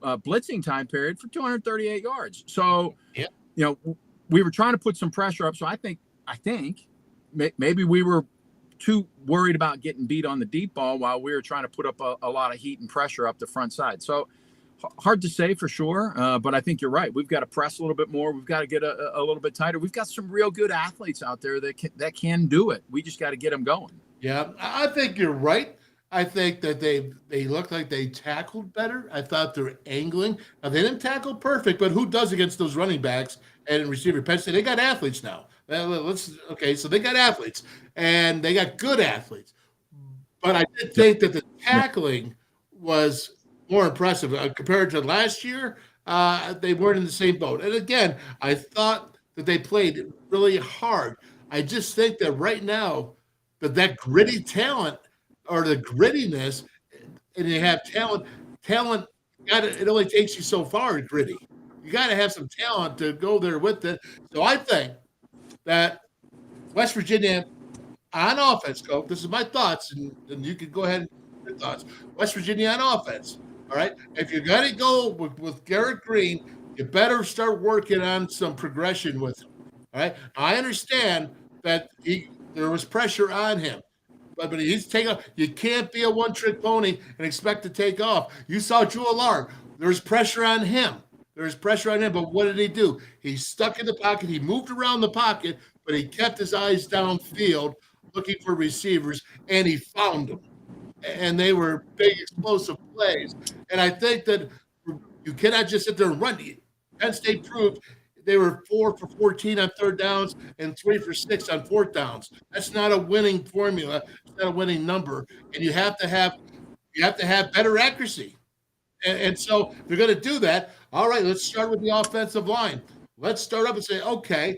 blitzing time period for 238 yards. So, we were trying to put some pressure up. So I think maybe we were too worried about getting beat on the deep ball while we were trying to put up a lot of heat and pressure up the front side. So hard to say for sure, but I think you're right. We've got to press a little bit more. We've got to get a little bit tighter. We've got some real good athletes out there that can do it. We just got to get them going. Yeah, I think you're right. I think that they look like they tackled better. I thought they're angling. Now, they didn't tackle perfect, but who does against those running backs and receiver? Penn State, they got athletes now. So they got athletes, and they got good athletes. But I did think that the tackling was more impressive compared to last year. They weren't in the same boat. And again, I thought that they played really hard. I just think that right now, that gritty talent or the grittiness, and you have talent, it only takes you so far, gritty. You got to have some talent to go there with it. So I think that West Virginia on offense, Coach, this is my thoughts, and you can go ahead and your thoughts. West Virginia on offense, all right? If you're going to go with Garrett Green, you better start working on some progression with him, all right? I understand that there was pressure on him, but he's taking off. You can't be a one-trick pony and expect to take off. You saw Drew Allard. There's pressure on him. But what did he do? He stuck in the pocket. He moved around the pocket, but he kept his eyes downfield looking for receivers, and he found them. And they were big, explosive plays. And I think that you cannot just sit there and run. Penn State proved they were 4 for 14 on third downs and 3 for 6 on fourth downs. That's not a winning formula. It's not a winning number. And you have to have better accuracy. And so if you're going to do that, all right, let's start with the offensive line. Let's start up and say, okay,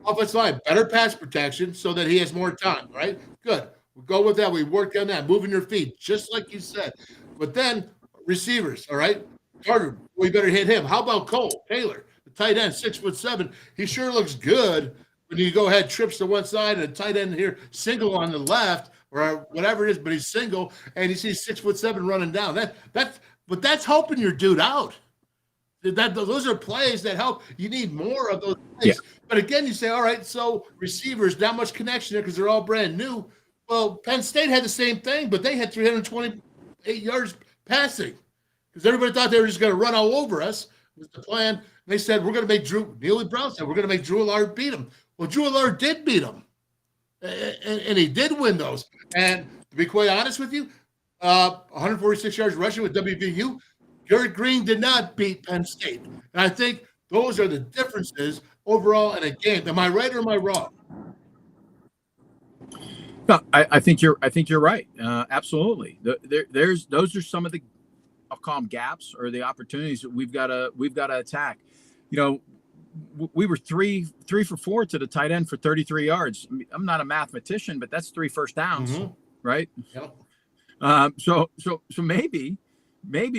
offensive line, better pass protection so that he has more time, right? Good. We'll go with that. We worked on that, moving your feet, just like you said. But then receivers, all right? Carter, we better hit him. How about Cole Taylor, the tight end, 6'7"? He sure looks good when you go ahead, trips to one side, and a tight end here, single on the left, or whatever it is, but he's single, and you see 6'7" running down. But that's helping your dude out. Those are plays that help. You need more of those plays. Yeah. But again, you say, all right, so receivers, not much connection there because they're all brand new. Well, Penn State had the same thing, but they had 328 yards passing because everybody thought they were just going to run all over us was the plan. And they said, we're going to make Neely Brown said, we're going to make Drew Allard beat him. Well, Drew Allard did beat him, and he did win those. And to be quite honest with you, 146 yards rushing with WVU. Garrett Green did not beat Penn State. And I think those are the differences overall in a game. Am I right or am I wrong? No, I think you're right. Absolutely. Those are some of the, I'll call them gaps or the opportunities that we've got to attack. You know, we were 3 for 4 to the tight end for 33 yards. I'm not a mathematician, but that's 3 first downs, right? Yep. So maybe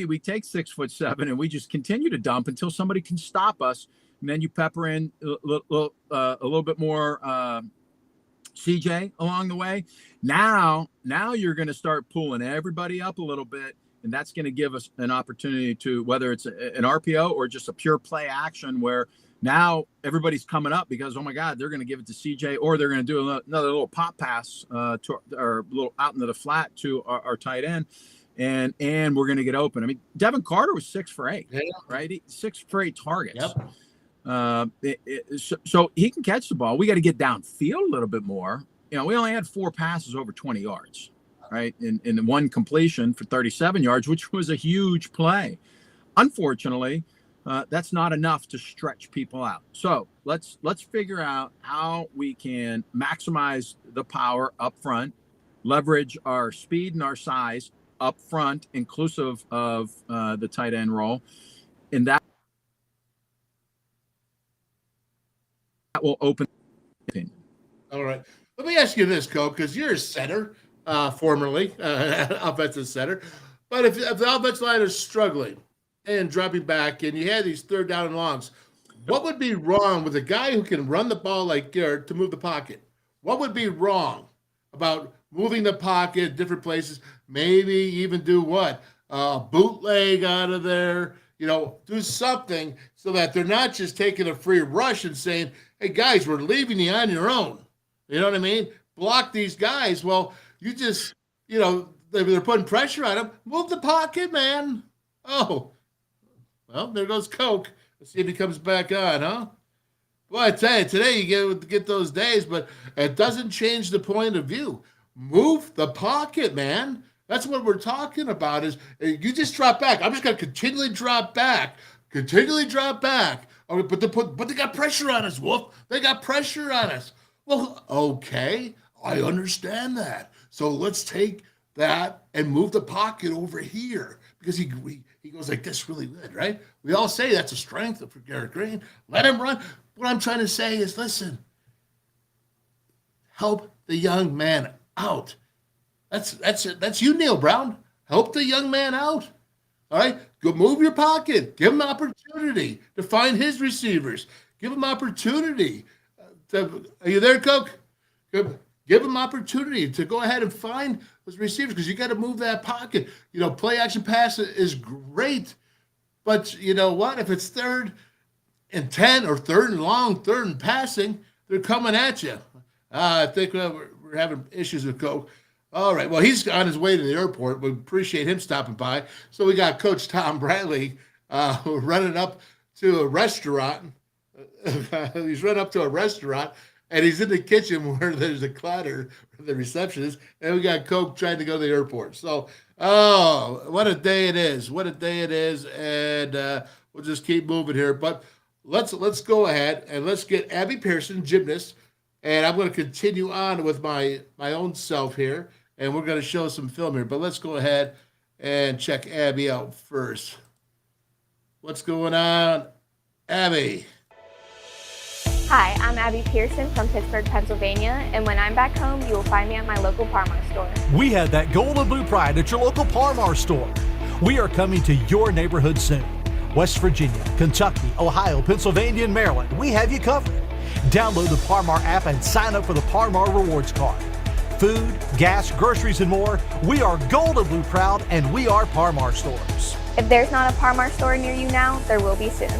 we take 6'7" and we just continue to dump until somebody can stop us, and then you pepper in a little bit more CJ along the way. Now you're going to start pulling everybody up a little bit, and that's going to give us an opportunity to, whether it's an RPO or just a pure play action, where now everybody's coming up because, oh my God, they're going to give it to CJ, or they're going to do another little pop pass or a little out into the flat to our tight end. And we're going to get open. I mean, Devin Carter was 6 for 8, right? 6 for 8 targets. Yep. So he can catch the ball. We got to get downfield a little bit more. You know, we only had 4 passes over 20 yards, right? In one completion for 37 yards, which was a huge play. Unfortunately, that's not enough to stretch people out. So let's figure out how we can maximize the power up front, leverage our speed and our size up front, inclusive of the tight end role, and that will open. All right. Let me ask you this, Coach, because you're a center, formerly offensive center. But if the offensive line is struggling and dropping back, and you had these third down and longs, what would be wrong with a guy who can run the ball like Garrett to move the pocket? What would be wrong about moving the pocket, different places, maybe even do what? Bootleg out of there, do something so that they're not just taking a free rush and saying, hey, guys, we're leaving you on your own. You know what I mean? Block these guys. Well, you just, they're putting pressure on them. Move the pocket, man. Oh, Well, there goes Coke. Let's see if he comes back on, huh? Well, I tell you, today you get those days, but it doesn't change the point of view. Move the pocket, man. That's what we're talking about is you just drop back. I'm just going to continually drop back. Oh, but they got pressure on us, Wolf. They got pressure on us. Well, okay, I understand that. So let's take that and move the pocket over here because he goes like this really good, right? We all say that's a strength for Garrett Green. Let him run. What I'm trying to say is, listen, help the young man out. That's you, Neil Brown. Help the young man out. All right, go move your pocket. Give him opportunity to find his receivers. Give him opportunity. Are you there, Coke? Give him opportunity to go ahead and find those receivers because you got to move that pocket. Play action pass is great, but you know what? If it's 3rd and 10 or 3rd and long, 3rd and passing, they're coming at you. I think we're having issues with Coke. All right. Well, he's on his way to the airport. We appreciate him stopping by. So we got Coach Tom Bradley running up to a restaurant. He's run up to a restaurant, and he's in the kitchen where there's a clatter for the receptionist, and we got Coke trying to go to the airport. So, what a day it is. What a day it is, and we'll just keep moving here. But let's go ahead, and let's get Abby Pearson, gymnast, and I'm going to continue on with my own self here, and we're going to show some film here. But let's go ahead and check Abby out first. What's going on, Abby? Hi, I'm Abby Pearson from Pittsburgh, Pennsylvania, and when I'm back home, you will find me at my local Parmar store. We have that gold and blue pride at your local Parmar store. We are coming to your neighborhood soon. West Virginia, Kentucky, Ohio, Pennsylvania, and Maryland, we have you covered. Download the Parmar app and sign up for the Parmar Rewards Card. Food, gas, groceries, and more, we are gold and blue proud, and we are Parmar stores. If there's not a Parmar store near you now, there will be soon.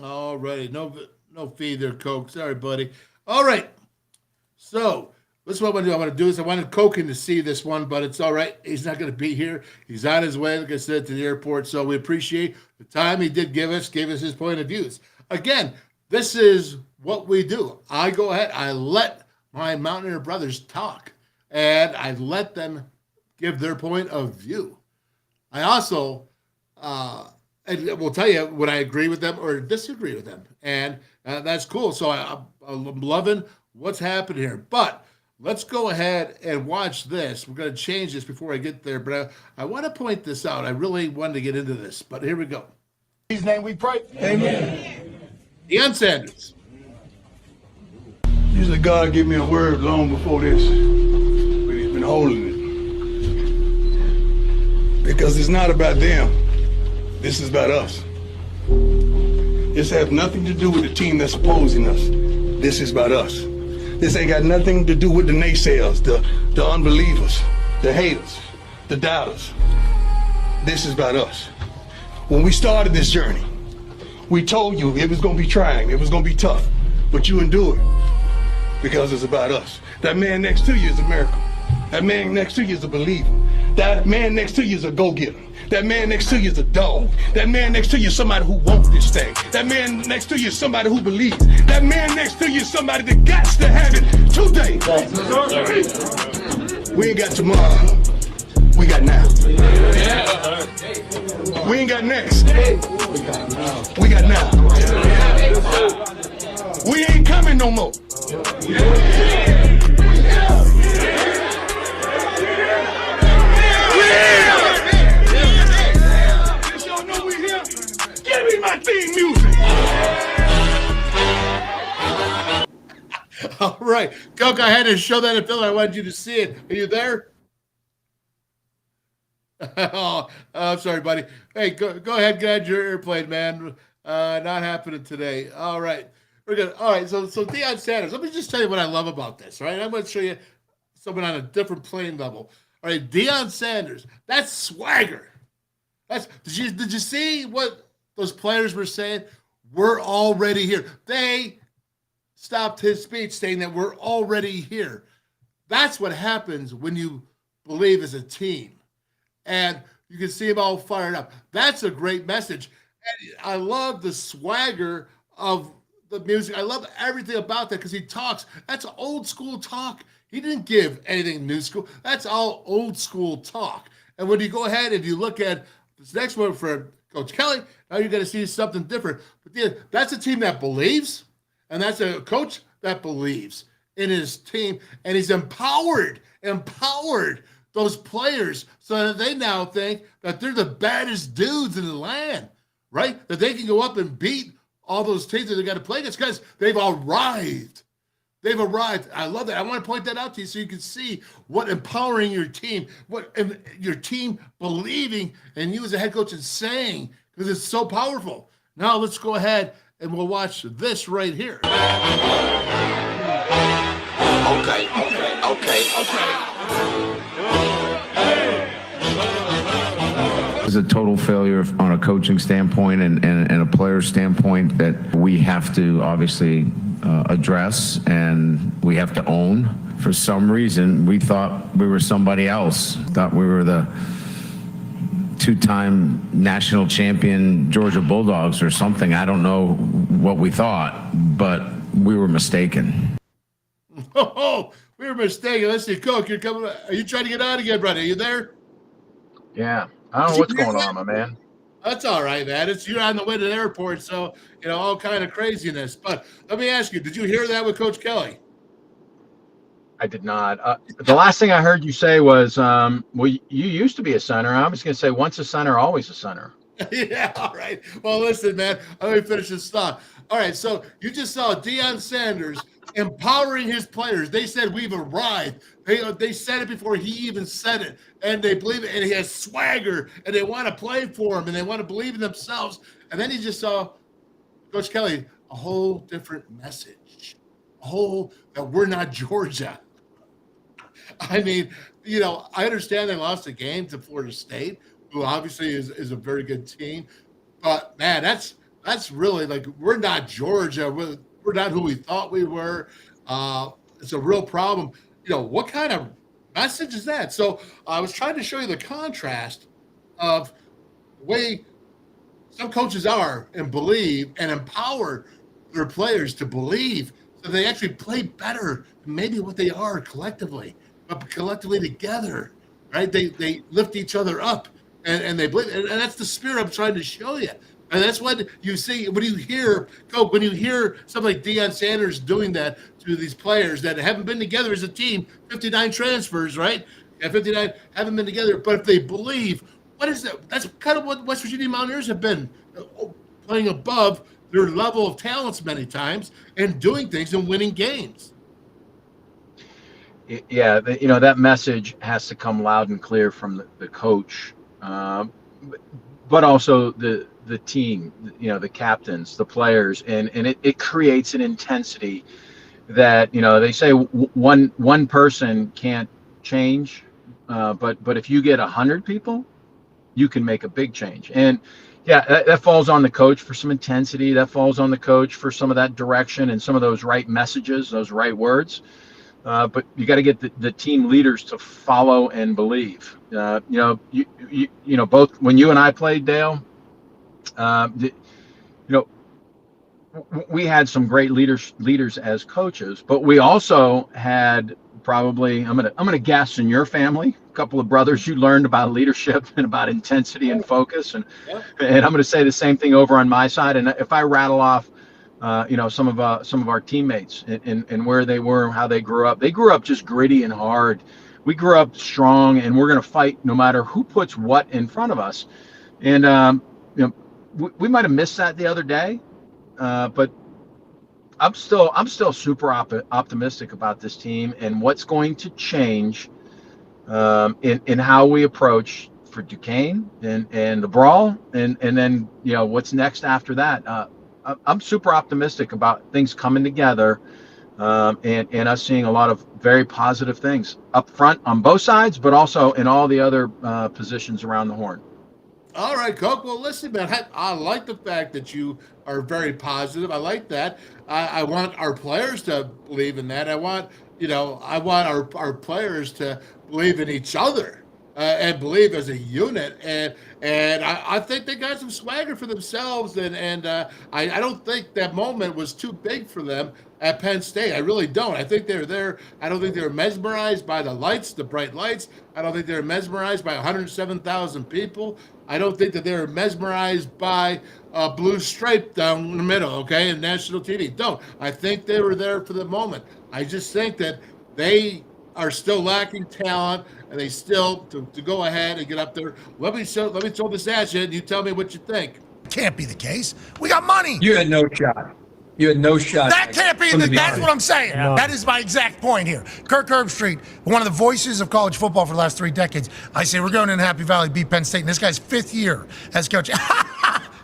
All righty. No fee there, Coke. Sorry, buddy. All right. So this is what I want to do is I wanted Koken to see this one, but it's all right. He's not going to be here. He's on his way, like I said, to the airport. So we appreciate the time he did gave us his point of views. Again, this is what we do. I go ahead. I let my Mountaineer brothers talk, and I let them give their point of view. I also and we'll tell you when I agree with them or disagree with them. And that's cool. So I'm loving what's happening here. But let's go ahead and watch this. We're going to change this before I get there. But I want to point this out. I really wanted to get into this. But here we go. In his name we pray. Amen. Deion Sanders. Usually God gave me a word long before this. But he's been holding it. Because it's not about them. This is about us. This has nothing to do with the team that's opposing us. This is about us. This ain't got nothing to do with the naysayers, the unbelievers, the haters, the doubters. This is about us. When we started this journey, we told you it was going to be trying, it was going to be tough, but you endured because it's about us. That man next to you is a miracle. That man next to you is a believer. That man next to you is a go-getter. That man next to you is a dog. That man next to you is somebody who wants this thing. That man next to you is somebody who believes. That man next to you is somebody that got to have it today. We ain't got tomorrow. We got now. We ain't got next. We got now. We ain't coming no more. Give me my theme music. All right. Go ahead and show that in Philly. I wanted you to see it. Are you there? I'm sorry, buddy. Hey, go ahead, get on your airplane, man. Not happening today. All right. We're good. All right. So Deion Sanders. Let me just tell you what I love about this. All right. I'm going to show you someone on a different plane level. All right. Deion Sanders. That's swagger. Did you see what those players were saying? We're already here. They stopped his speech saying that we're already here. That's what happens when you believe as a team. and you can see him all fired up. That's a great message. And I love the swagger of the music. I love everything about that because he talks. That's old school talk. He didn't give anything new school. That's all old school talk. And when you go ahead and you look at this next one for Coach Kelly, now you're going to see something different. But yeah, that's a team that believes, and that's a coach that believes in his team, and he's empowered those players so that they now think that they're the baddest dudes in the land, right? That they can go up and beat all those teams that they got to play against because they've arrived. They've arrived. I love that. I want to point that out to you so you can see what empowering your team, what your team believing, and you as a head coach is saying, because it's so powerful. Now let's go ahead and we'll watch this right here. Okay. It's a total failure on a coaching standpoint and a player standpoint that we have to obviously address and we have to own. For some reason, we thought we were somebody else, thought we were the two-time national champion Georgia Bulldogs or something. I don't know what we thought, but we were mistaken. Oh, we were mistaken. Let's see, Coke, you're coming. Are you trying to get on again, brother? Are you there? Yeah. I don't know what's going on, my man. That's all right, man. You're on the way to the airport, so, all kind of craziness. But let me ask you, did you hear that with Coach Kelly? I did not. The last thing I heard you say was, well, you used to be a center. I was going to say, once a center, always a center. Yeah, all right. Well, listen, man, let me finish this thought. All right, so you just saw Deion Sanders empowering his players. They said, we've arrived. They said it before he even said it, and they believe it, and he has swagger, and they want to play for him, and they want to believe in themselves. And then he just saw Coach Kelly, a whole different message, that we're not Georgia. I mean, I understand they lost a game to Florida State, who obviously is a very good team. But, man, that's really like we're not Georgia. We're not who we thought we were. It's a real problem. What kind of message is that? So I was trying to show you the contrast of the way some coaches are and believe and empower their players to believe so they actually play better than maybe what they are collectively, but collectively together, right? They lift each other up and they believe, and that's the spirit I'm trying to show you. And that's what you see when you hear somebody like Deion Sanders doing that to these players that haven't been together as a team, 59 transfers, right? Yeah, 59 haven't been together. But if they believe, what is that? That's kind of what West Virginia Mountaineers have been, playing above their level of talents many times and doing things and winning games. Yeah, that message has to come loud and clear from the coach, but also the team, the captains, the players, and it creates an intensity that, they say one person can't change, but if you get 100 people, you can make a big change. And yeah, that falls on the coach for some intensity. That falls on the coach for some of that direction and some of those right messages, those right words. But you got to get the team leaders to follow and believe. Both when you and I played, Dale, we had some great leaders as coaches, but we also had probably, I'm gonna guess, in your family, a couple of brothers you learned about leadership and about intensity and focus, and I'm going to say the same thing over on my side. And if I rattle off, some of our teammates and where they were, how they grew up just gritty and hard. We grew up strong, and we're going to fight no matter who puts what in front of us. And we might have missed that the other day, but I'm still super optimistic about this team and what's going to change in how we approach for Duquesne and the brawl, and then what's next after that. I'm super optimistic about things coming together, and us seeing a lot of very positive things up front on both sides, but also in all the other positions around the horn. All right, Coke. Well, listen, man, I like the fact that you are very positive. I like that. I want our players to believe in that. I want our players to believe in each other. and believe as a unit. And I think they got some swagger for themselves. And I don't think that moment was too big for them at Penn State. I really don't. I think they're there. I don't think they were mesmerized by the lights, the bright lights. I don't think they were mesmerized by 107,000 people. I don't think that they were mesmerized by a blue stripe down the middle, okay, and national TV. Don't. I think they were there for the moment. I just think that they are still lacking talent, and they still to go ahead and get up there. Let me throw this at you, and you tell me what you think. Can't be the case. We got money. You had no shot. You had no shot. That can't be. That's what I'm saying. Yeah. That is my exact point here. Kirk Herbstreit, one of the voices of college football for the last 3 decades. I say we're going in Happy Valley, beat Penn State, and this guy's 5th year as coach.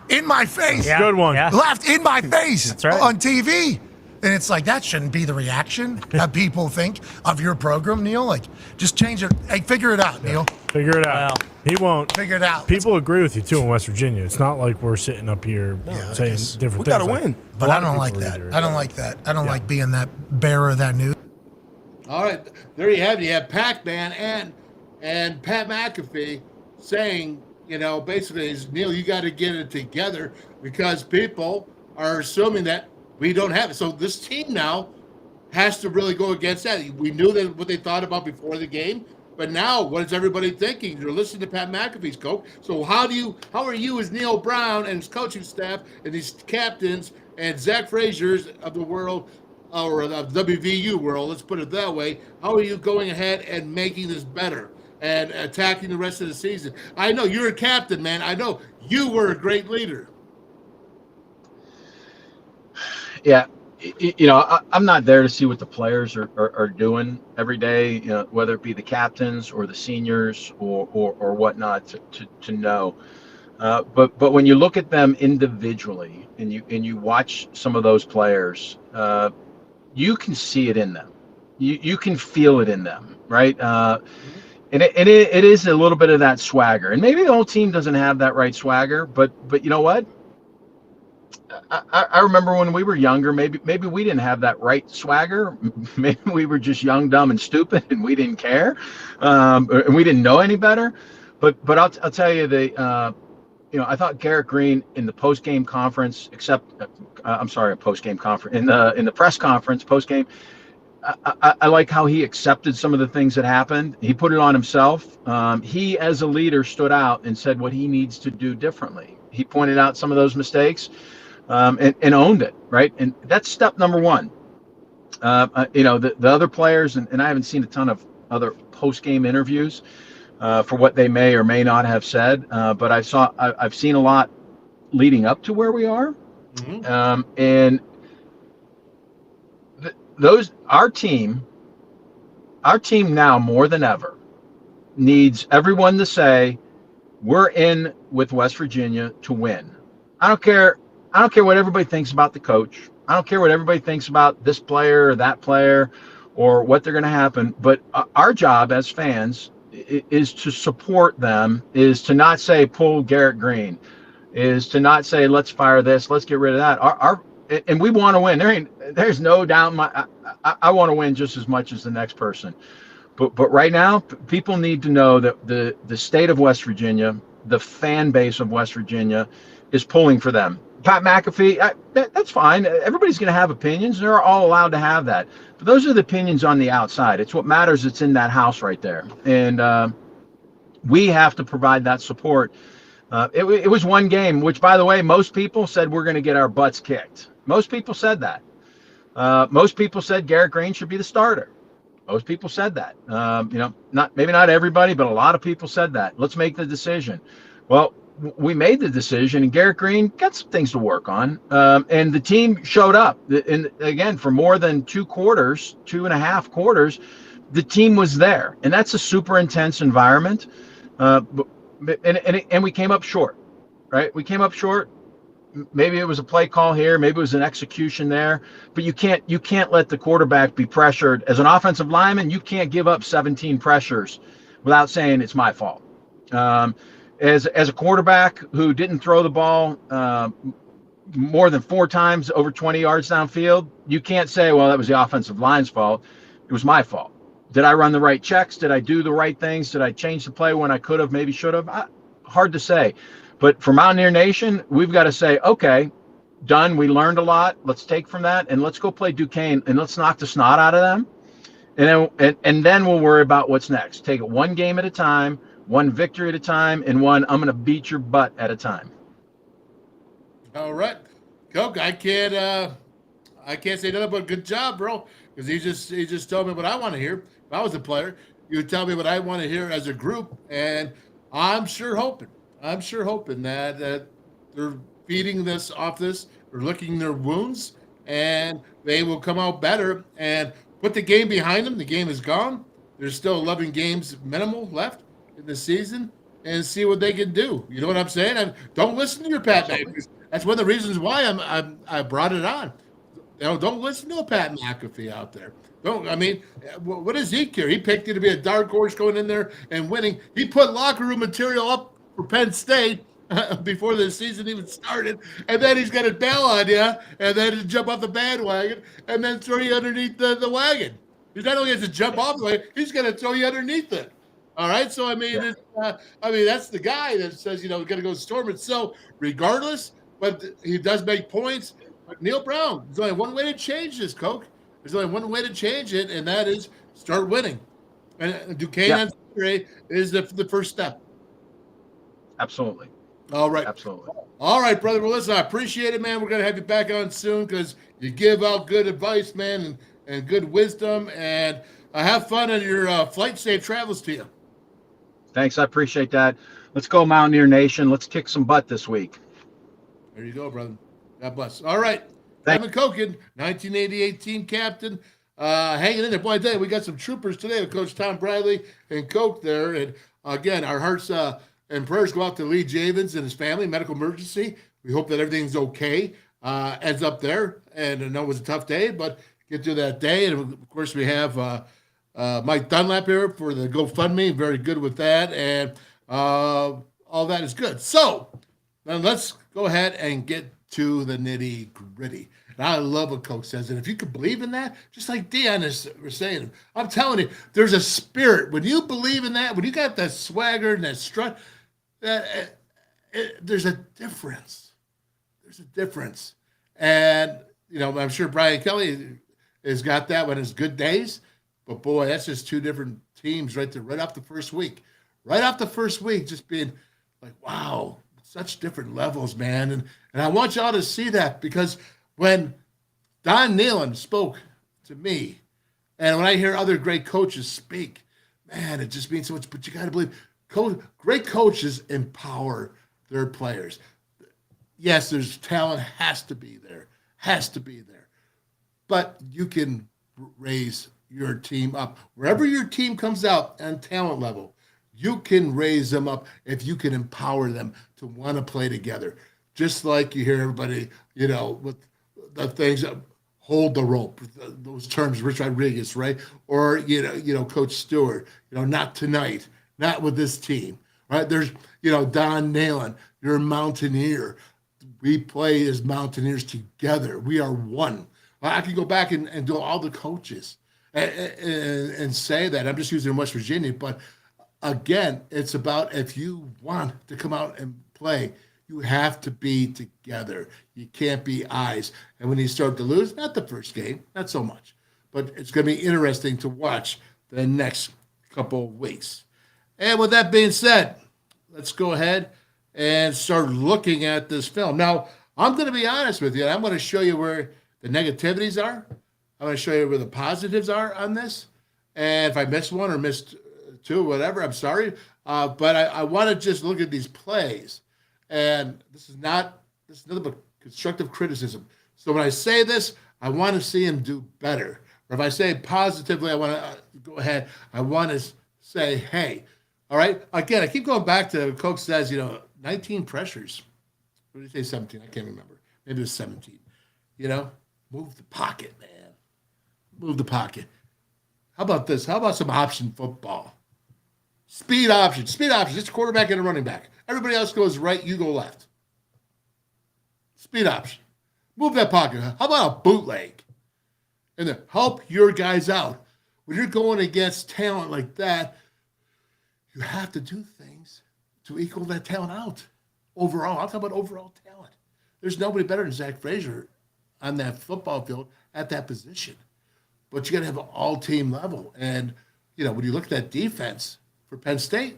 In my face. Yeah. Good one. Yeah. Laughed in my face. That's right. On TV. And it's like, that shouldn't be the reaction that people think of your program, Neil. Like, just change it. Hey, figure it out, Neil. Figure it out. He won't. Figure it out. People agree with you, too, in West Virginia. It's not like we're sitting up here saying different things. We got to win. But I don't like that. I don't like that. I don't like being that bearer of that news. All right. There you have it. You have Pac-Man and Pat McAfee saying, basically, Neil, you got to get it together because people are assuming that we don't have it. So this team now has to really go against that. We knew that what they thought about before the game, but now what is everybody thinking? They're listening to Pat McAfee's coach. So how are you as Neil Brown and his coaching staff and these captains and Zach Frazier's of the world, or the WVU world, let's put it that way, how are you going ahead and making this better and attacking the rest of the season? I know you're a captain, man. I know you were a great leader. Yeah, I'm not there to see what the players are doing every day, whether it be the captains or the seniors or whatnot to know. But when you look at them individually and you watch some of those players, you can see it in them. You can feel it in them, right? And it is a little bit of that swagger. And maybe the whole team doesn't have that right swagger, but you know what? I remember when we were younger, maybe we didn't have that right swagger. Maybe we were just young, dumb, and stupid, and we didn't care, and we didn't know any better. But I'll tell you, I thought Garrett Green in the post game conference, in the press conference post game, I like how he accepted some of the things that happened. He put it on himself. He, as a leader, stood out and said what he needs to do differently. He pointed out some of those mistakes. And owned it, right? And that's step number one. The other players, and I haven't seen a ton of other post-game interviews for what they may or may not have said, but I've seen a lot leading up to where we are, and our team now more than ever needs everyone to say we're in with West Virginia to win. I don't care what everybody thinks about the coach. I don't care what everybody thinks about this player or that player or what they're going to happen. But our job as fans is to support them, is to not say pull Garrett Green, is to not say let's fire this, let's get rid of that. And we want to win. There's no doubt. I want to win just as much as the next person. But right now, people need to know that the state of West Virginia, the fan base of West Virginia, is pulling for them. Pat McAfee, that's fine. Everybody's going to have opinions. They're all allowed to have that. But those are the opinions on the outside. It's what matters. It's in that house right there. And we have to provide that support. It was one game, which, by the way, most people said we're going to get our butts kicked. Most people said that. Most people said Garrett Green should be the starter. Most people said that. Maybe not everybody, but a lot of people said that. Let's make the decision. Well, we made the decision, and Garrett Green got some things to work on. And the team showed up. And again, for more than 2.5 quarters, the team was there. And that's a super intense environment. And we came up short, right? We came up short. Maybe it was a play call here. Maybe it was an execution there. But you can't let the quarterback be pressured. As an offensive lineman, you can't give up 17 pressures without saying it's my fault. As a quarterback who didn't throw the ball more than 4 times over 20 yards downfield, you can't say, well, that was the offensive line's fault. It was my fault. Did I run the right checks? Did I do the right things? Did I change the play when I could have, maybe should have? Hard to say. But for Mountaineer Nation, we've got to say, okay, done. We learned a lot. Let's take from that, and let's go play Duquesne, and let's knock the snot out of them. And then we'll worry about what's next. Take it one game at a time, one victory at a time, and one I'm going to beat your butt at a time. All right, Coke. I can't say nothing but good job, bro. Because he just told me what I want to hear. If I was a player, you would tell me what I want to hear as a group, and I'm sure hoping that they're feeding this off this, they're licking their wounds, and they will come out better and put the game behind them. The game is gone. There's still 11 games minimal left in the season, and see what they can do. You know what I'm saying? Don't listen to your Pat McAfee. That's one of the reasons why I brought it on. Don't listen to a Pat McAfee out there. What does he care? He picked you to be a dark horse going in there and winning. He put locker room material up for Penn State before the season even started, and then he's going to bail on you, and then jump off the bandwagon, and then throw you underneath the wagon. He's not only going to jump off the wagon, he's going to throw you underneath it. All right, so that's the guy that says we're going to go storm it. So regardless, but he does make points. Neil Brown, there's only one way to change this, Coke. There's only one way to change it, and that is start winning. And Duquesne on Saturday is the first step. Absolutely. All right. Absolutely. All right, brother. Well, listen, I appreciate it, man. We're going to have you back on soon because you give out good advice, man, and good wisdom. And have fun on your flight. Safe travels to you. Thanks. I appreciate that. Let's go, Mountaineer Nation. Let's kick some butt this week. There you go, brother. God bless. All right. Kevin Koken, 1988 team captain, hanging in there. Boy, I tell you, we got some troopers today with Coach Tom Bradley and Coke there. And again, our hearts and prayers go out to Lee Javins and his family, medical emergency. We hope that everything's okay. Ends up there. And I know it was a tough day, but get through that day. And of course, we have Mike Dunlap here for the GoFundMe. Very good with that. And all that is good. So now let's go ahead and get to the nitty gritty. And I love what Coke says. And if you could believe in that, just like Dion is saying, I'm telling you, there's a spirit. When you believe in that, when you got that swagger and that strut, there's a difference. There's a difference. And, I'm sure Brian Kelly has got that on his good days. But, boy, that's just two different teams right there, right off the first week. Right off the first week, just being like, wow, such different levels, man. And I want y'all to see that because when Don Nealon spoke to me, and when I hear other great coaches speak, man, it just means so much. But you got to believe, great coaches empower their players. Yes, there's talent has to be there. But you can raise your team up. Wherever your team comes out on talent level, you can raise them up if you can empower them to want to play together. Just like you hear everybody, with the things that hold the rope, those terms, Rich Rodriguez, right? Or, Coach Stewart, not tonight, not with this team, right? There's, Don Nealon, you're a Mountaineer. We play as Mountaineers together. We are one. I can go back and do all the coaches and say that. I'm just using West Virginia, but again, it's about if you want to come out and play, you have to be together. You can't be eyes. And when you start to lose, not the first game, not so much, but it's going to be interesting to watch the next couple of weeks. And with that being said, let's go ahead and start looking at this film. Now, I'm going to be honest with you. I'm going to show you where the negativities are. I'm going to show you where the positives are on this. And if I missed one or missed two, whatever, I'm sorry. But I want to just look at these plays. And this is nothing but constructive criticism. So when I say this, I want to see him do better. Or if I say positively, I want to go ahead. I want to say, hey, all right. Again, I keep going back to Coke says, 19 pressures. What did he say, 17? I can't remember. Maybe it was 17. Move the pocket, man. Move the pocket. How about this? How about some option football? Speed option. It's a quarterback and a running back. Everybody else goes right, you go left. Speed option. Move that pocket. How about a bootleg? And then help your guys out. when you're going against talent like that, you have to do things to equal that talent out. Overall, I'm talking about overall talent. There's nobody better than Zach Frazier on that football field at that position. But you got to have an all-team level. And, when you look at that defense for Penn State,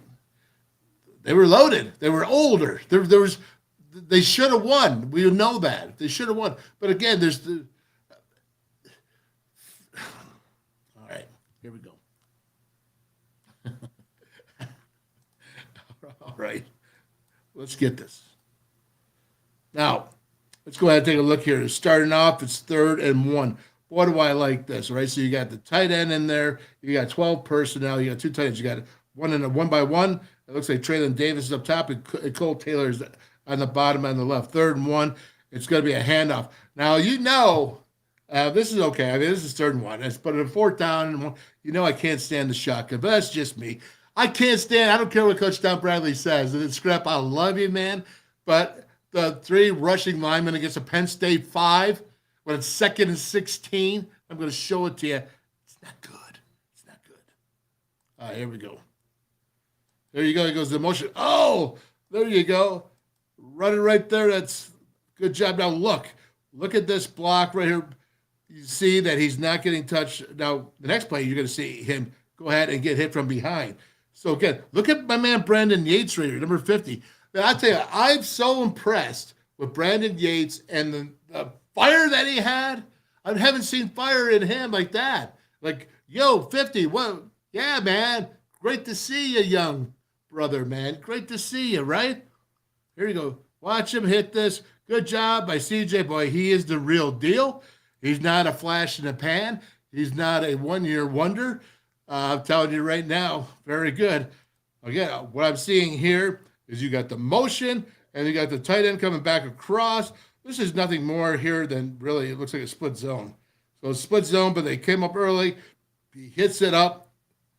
they were loaded. They were older. They should have won. We know that. They should have won. But again, there's the – all right, here we go. All right, let's get this. Now, let's go ahead and take a look here. Starting off, it's 3rd and 1. Boy, do I like this, right? So you got the tight end in there. You got 12 personnel. You got 2 tight ends. You got one in a 1-by-1. It looks like Traylon Davis is up top and Cole Taylor's on the bottom on the left. 3rd and 1. It's going to be a handoff. Now, this is okay. I mean, this is 3rd and 1. But in 4th down, I can't stand the shotgun. But that's just me. I don't care what Coach Tom Bradley says. And Scrap, I love you, man. But the 3 rushing linemen against a Penn State 5, when it's 2nd and 16, I'm going to show it to you. It's not good. It's not good. All right, here we go. There you go. He goes to motion. Oh, there you go. Running right there. That's good job. Now look at this block right here. You see that he's not getting touched. Now, the next play, you're going to see him go ahead and get hit from behind. So, again, look at my man Brandon Yates right here, number 50. Now, I tell you, I'm so impressed with Brandon Yates and the fire that he had. I haven't seen fire in him like that. Like, 50, well, yeah, man. Great to see you, young brother, man. Great to see you, right? Here you go. Watch him hit this. Good job by CJ. Boy, he is the real deal. He's not a flash in the pan. He's not a one-year wonder. I'm telling you right now, very good. Again, what I'm seeing here is you got the motion and you got the tight end coming back across. This is nothing more here than really, it looks like a split zone. So a split zone, but they came up early. He hits it up.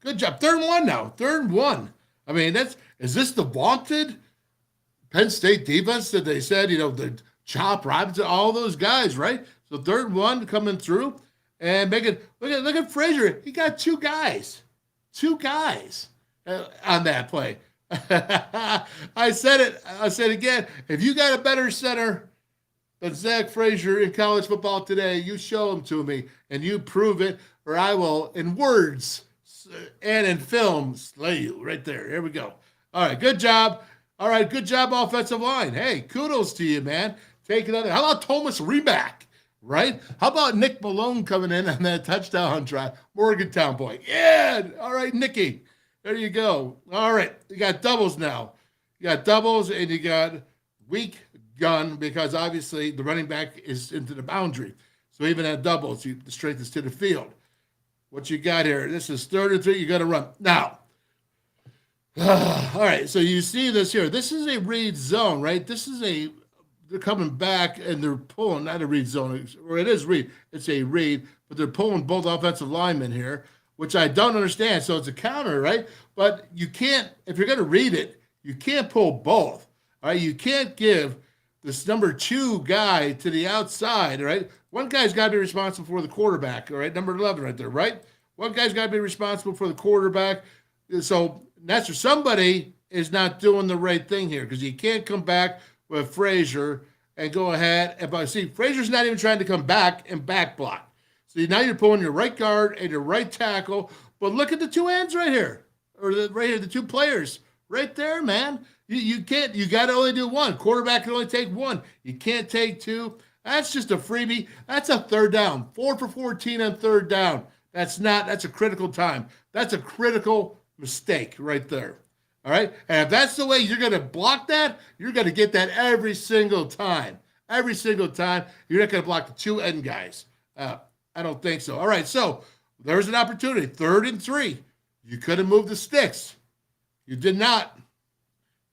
Good job. 3rd and 1 now. 3rd and 1. I mean, is this the vaunted Penn State defense that they said, the Chop Robinson, all those guys, right? So 3rd and 1 coming through and look at Frazier. He got 2 guys on that play. I said it. I said again, if you got a better center than Zach Frazier in college football today, you show him to me and you prove it, or I will, in words and in film, slay you right there. Here we go. All right, good job. All right, good job, offensive line. Hey, kudos to you, man. Take it on there. How about Thomas Reback, right? How about Nick Malone coming in on that touchdown drive? Morgantown boy. Yeah. All right, Nicky. There you go. All right. You got doubles now. You got doubles and you got weak gun because obviously the running back is into the boundary. So even at doubles, the strength is to the field. What you got here? This is 3rd and 3. You got to run. Now, all right. So you see this here. This is a read zone, right? They're coming back and they're pulling, not a read zone, or it is read. It's a read, but they're pulling both offensive linemen here, which I don't understand. So it's a counter, right? But you can't, if you're going to read it, you can't pull both. All right. You can't give this number 2 guy to the outside, right? One guy's got to be responsible for the quarterback, all right? Number 11 right there, right? One guy's got to be responsible for the quarterback. So that's where somebody is not doing the right thing here because you can't come back with Frazier and go ahead. And see, Frazier's not even trying to come back and back block. So now you're pulling your right guard and your right tackle. But look at the 2 ends right here, right here, the 2 players right there, man. You can't. You got to only do 1. Quarterback can only take 1. You can't take 2. That's just a freebie. That's a 3rd down. 4 for 14 on 3rd down. That's a critical time. That's a critical mistake right there. All right? And if that's the way you're going to block that, you're going to get that every single time. Every single time. You're not going to block the 2 end guys. I don't think so. All right, so there's an opportunity. 3rd and 3. You could have moved the sticks. You did not.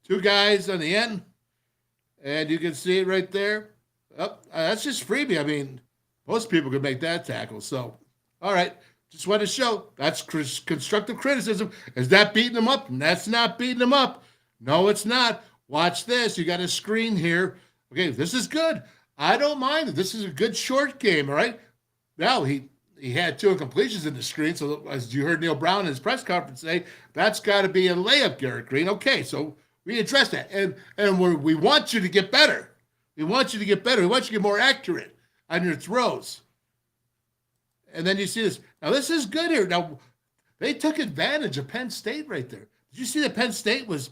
2 guys on the end. And you can see it right there. That's just freebie. I mean, most people could make that tackle. So, all right. Just want to show that's constructive criticism. Is that beating them up? That's not beating them up. No, it's not. Watch this. You got a screen here. Okay, this is good. I don't mind it. This is a good short game, all right? Now he he had 2 incompletions in the screen. So as you heard Neil Brown in his press conference say, that's got to be a layup, Garrett Green. Okay, so we address that. And we want you to get better. We want you to get better. We want you to get more accurate on your throws. And then you see this. Now, this is good here. Now, they took advantage of Penn State right there. Did you see that Penn State was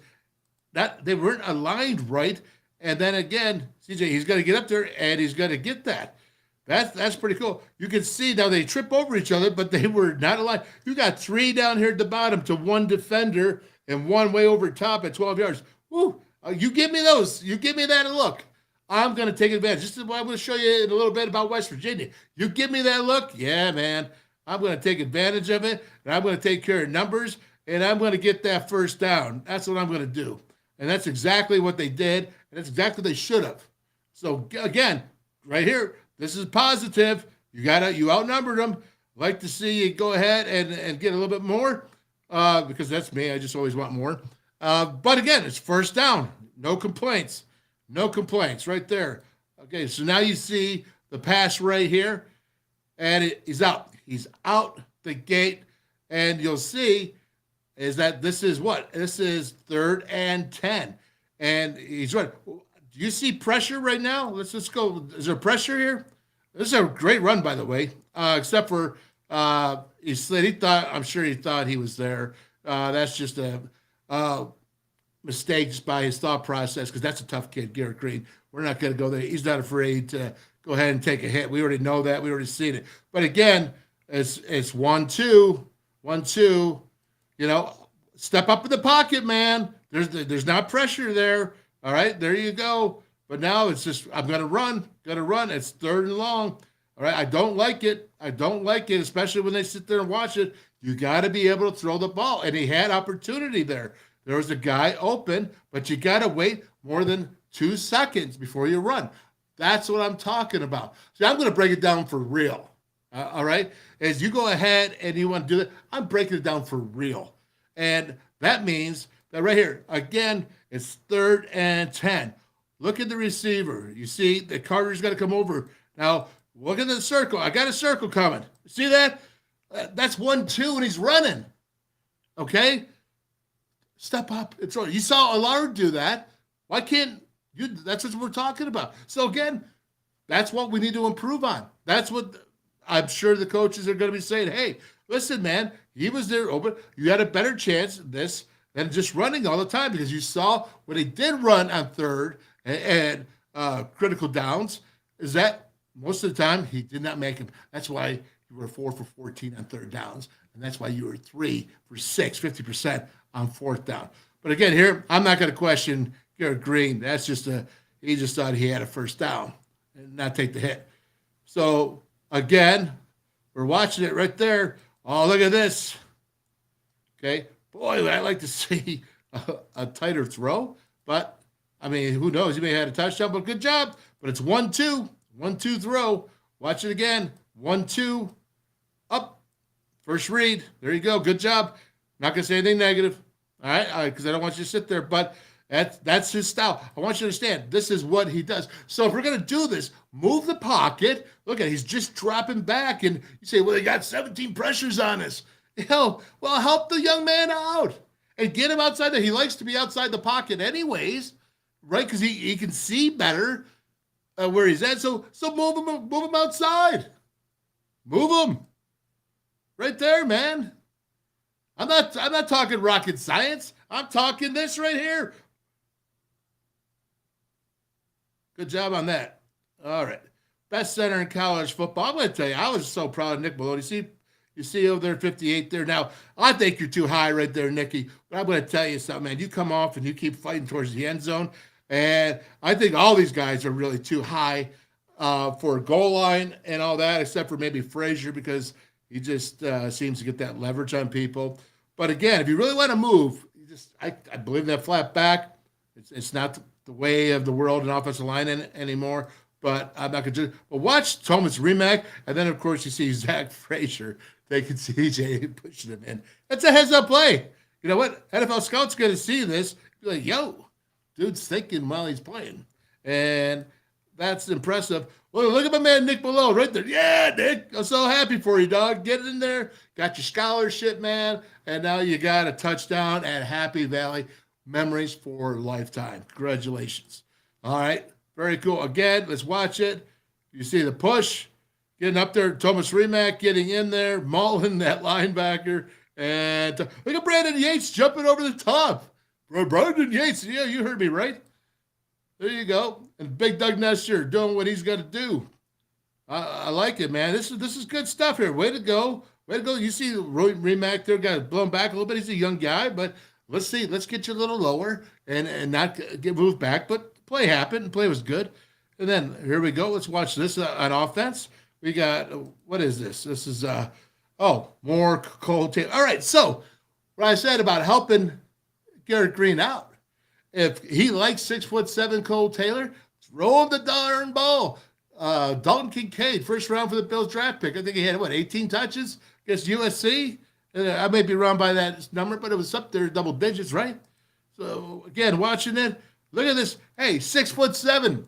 not, they weren't aligned right? And then again, CJ, he's going to get up there and he's going to get that. That's pretty cool. You can see now they trip over each other, but they were not aligned. You got 3 down here at the bottom to 1 defender and 1 way over top at 12 yards. Woo! You give me those. You give me that look. I'm going to take advantage. This is what I'm going to show you in a little bit about West Virginia. You give me that look, yeah, man. I'm going to take advantage of it, and I'm going to take care of numbers, and I'm going to get that first down. That's what I'm going to do. And that's exactly what they did, and that's exactly what they should have. So, again, right here, this is positive. You outnumbered them. Like to see you go ahead and get a little bit more because that's me. I just always want more. But, again, it's first down. No complaints. No complaints right there. Okay, so now you see the pass right here, and he's out. He's out the gate, and you'll see is that this is what? This is 3rd and 10, and he's right. Do you see pressure right now? Let's just go. Is there pressure here? This is a great run, by the way, except for he slid. I'm sure he thought he was there. That's just a mistakes by his thought process because that's a tough kid, Garrett Green. We're not going to go there. He's not afraid to go ahead and take a hit. We already know that. We already seen it. But again, it's 1-2, 1-2. You know, step up in the pocket, man. There's not pressure there. All right, there you go. But now it's just I'm going to run. It's 3rd and long. All right, I don't like it. Especially when they sit there and watch it. You got to be able to throw the ball, and he had opportunity there. There was a guy open, but you got to wait more than 2 seconds before you run. That's what I'm talking about. See, I'm going to break it down for real. All right? As you go ahead and you want to do that, I'm breaking it down for real. And that means that right here, again, it's 3rd and 10. Look at the receiver. You see that Carter's got to come over. Now, look at the circle. I got a circle coming. See that? That's 1-2, and he's running. Okay? Step up. It's right. You saw Allard do that. Why can't you? That's what we're talking about. So again, that's what we need to improve on. That's what I'm sure the coaches are going to be saying. Hey, listen, man, he was there open. You had a better chance at this than just running all the time because you saw when he did run on 3rd and critical downs is that most of the time he did not make them. That's why you were 4 for 14 on 3rd downs, and that's why you were 3 for 6, 50%. On 4th down. But again, here, I'm not going to question Garrett Green. That's just he just thought he had a first down and not take the hit. So, again, we're watching it right there. Oh, look at this. Okay. Boy, I'd like to see a tighter throw. But, I mean, who knows? He may have had a touchdown, but good job. But it's 1-2. 1-2 throw. Watch it again. 1-2. Up. First read. There you go. Good job. Not going to say anything negative, all right, because I don't want you to sit there, but that's his style. I want you to understand, this is what he does. So if we're going to do this, move the pocket. Look at it, he's just dropping back, and you say, well, they got 17 pressures on us. Well, help the young man out and get him outside there. He likes to be outside the pocket anyways, right, because he can see better where he's at. So move him outside. Move him. Right there, man. I'm not talking rocket science. I'm talking this right here. Good job on that. All right. Best center in college football. I'm going to tell you, I was so proud of Nick Maloney. You see over there 58 there. Now, I think you're too high right there, Nicky. But I'm going to tell you something, man. You come off and you keep fighting towards the end zone. And I think all these guys are really too high for a goal line and all that, except for maybe Frazier because he just seems to get that leverage on people. But again, if you really want to move, I believe in that flat back. It's not the way of the world in offensive line anymore. But I'm not going to. But watch Thomas Remack, and then of course you see Zach Frazier taking CJ pushing him in. That's a heads-up play. You know what? NFL scouts going to see this. Be like, yo, dude's thinking while he's playing, and that's impressive. Look at my man Nick Malone right there. Yeah, Nick, I'm so happy for you, dog. Get in there. Got your scholarship, man. And now you got a touchdown at Happy Valley. Memories for a lifetime. Congratulations. All right. Very cool. Again, let's watch it. You see the push. Getting up there. Thomas Remack getting in there. Mauling that linebacker. And look at Brandon Yates jumping over the top. Brandon Yates. Yeah, you heard me, right? There you go. And Big Doug Nestor doing what he's got to do. I like it, man. This is good stuff here. Way to go. Way to go. You see Remack there got blown back a little bit. He's a young guy, but let's see. Let's get you a little lower and not get moved back. But play happened. The play was good. And then here we go. Let's watch this on offense. We got, what is this? This is, more Cole Taylor. All right. So what I said about helping Garrett Green out. If he likes 6'7" Cole Taylor, throw him the darn ball. Dalton Kincaid, first round for the Bills draft pick. I think he had, 18 touches against USC? I may be wrong by that number, but it was up there, double digits, right? So, again, watching it, look at this. Hey, 6'7".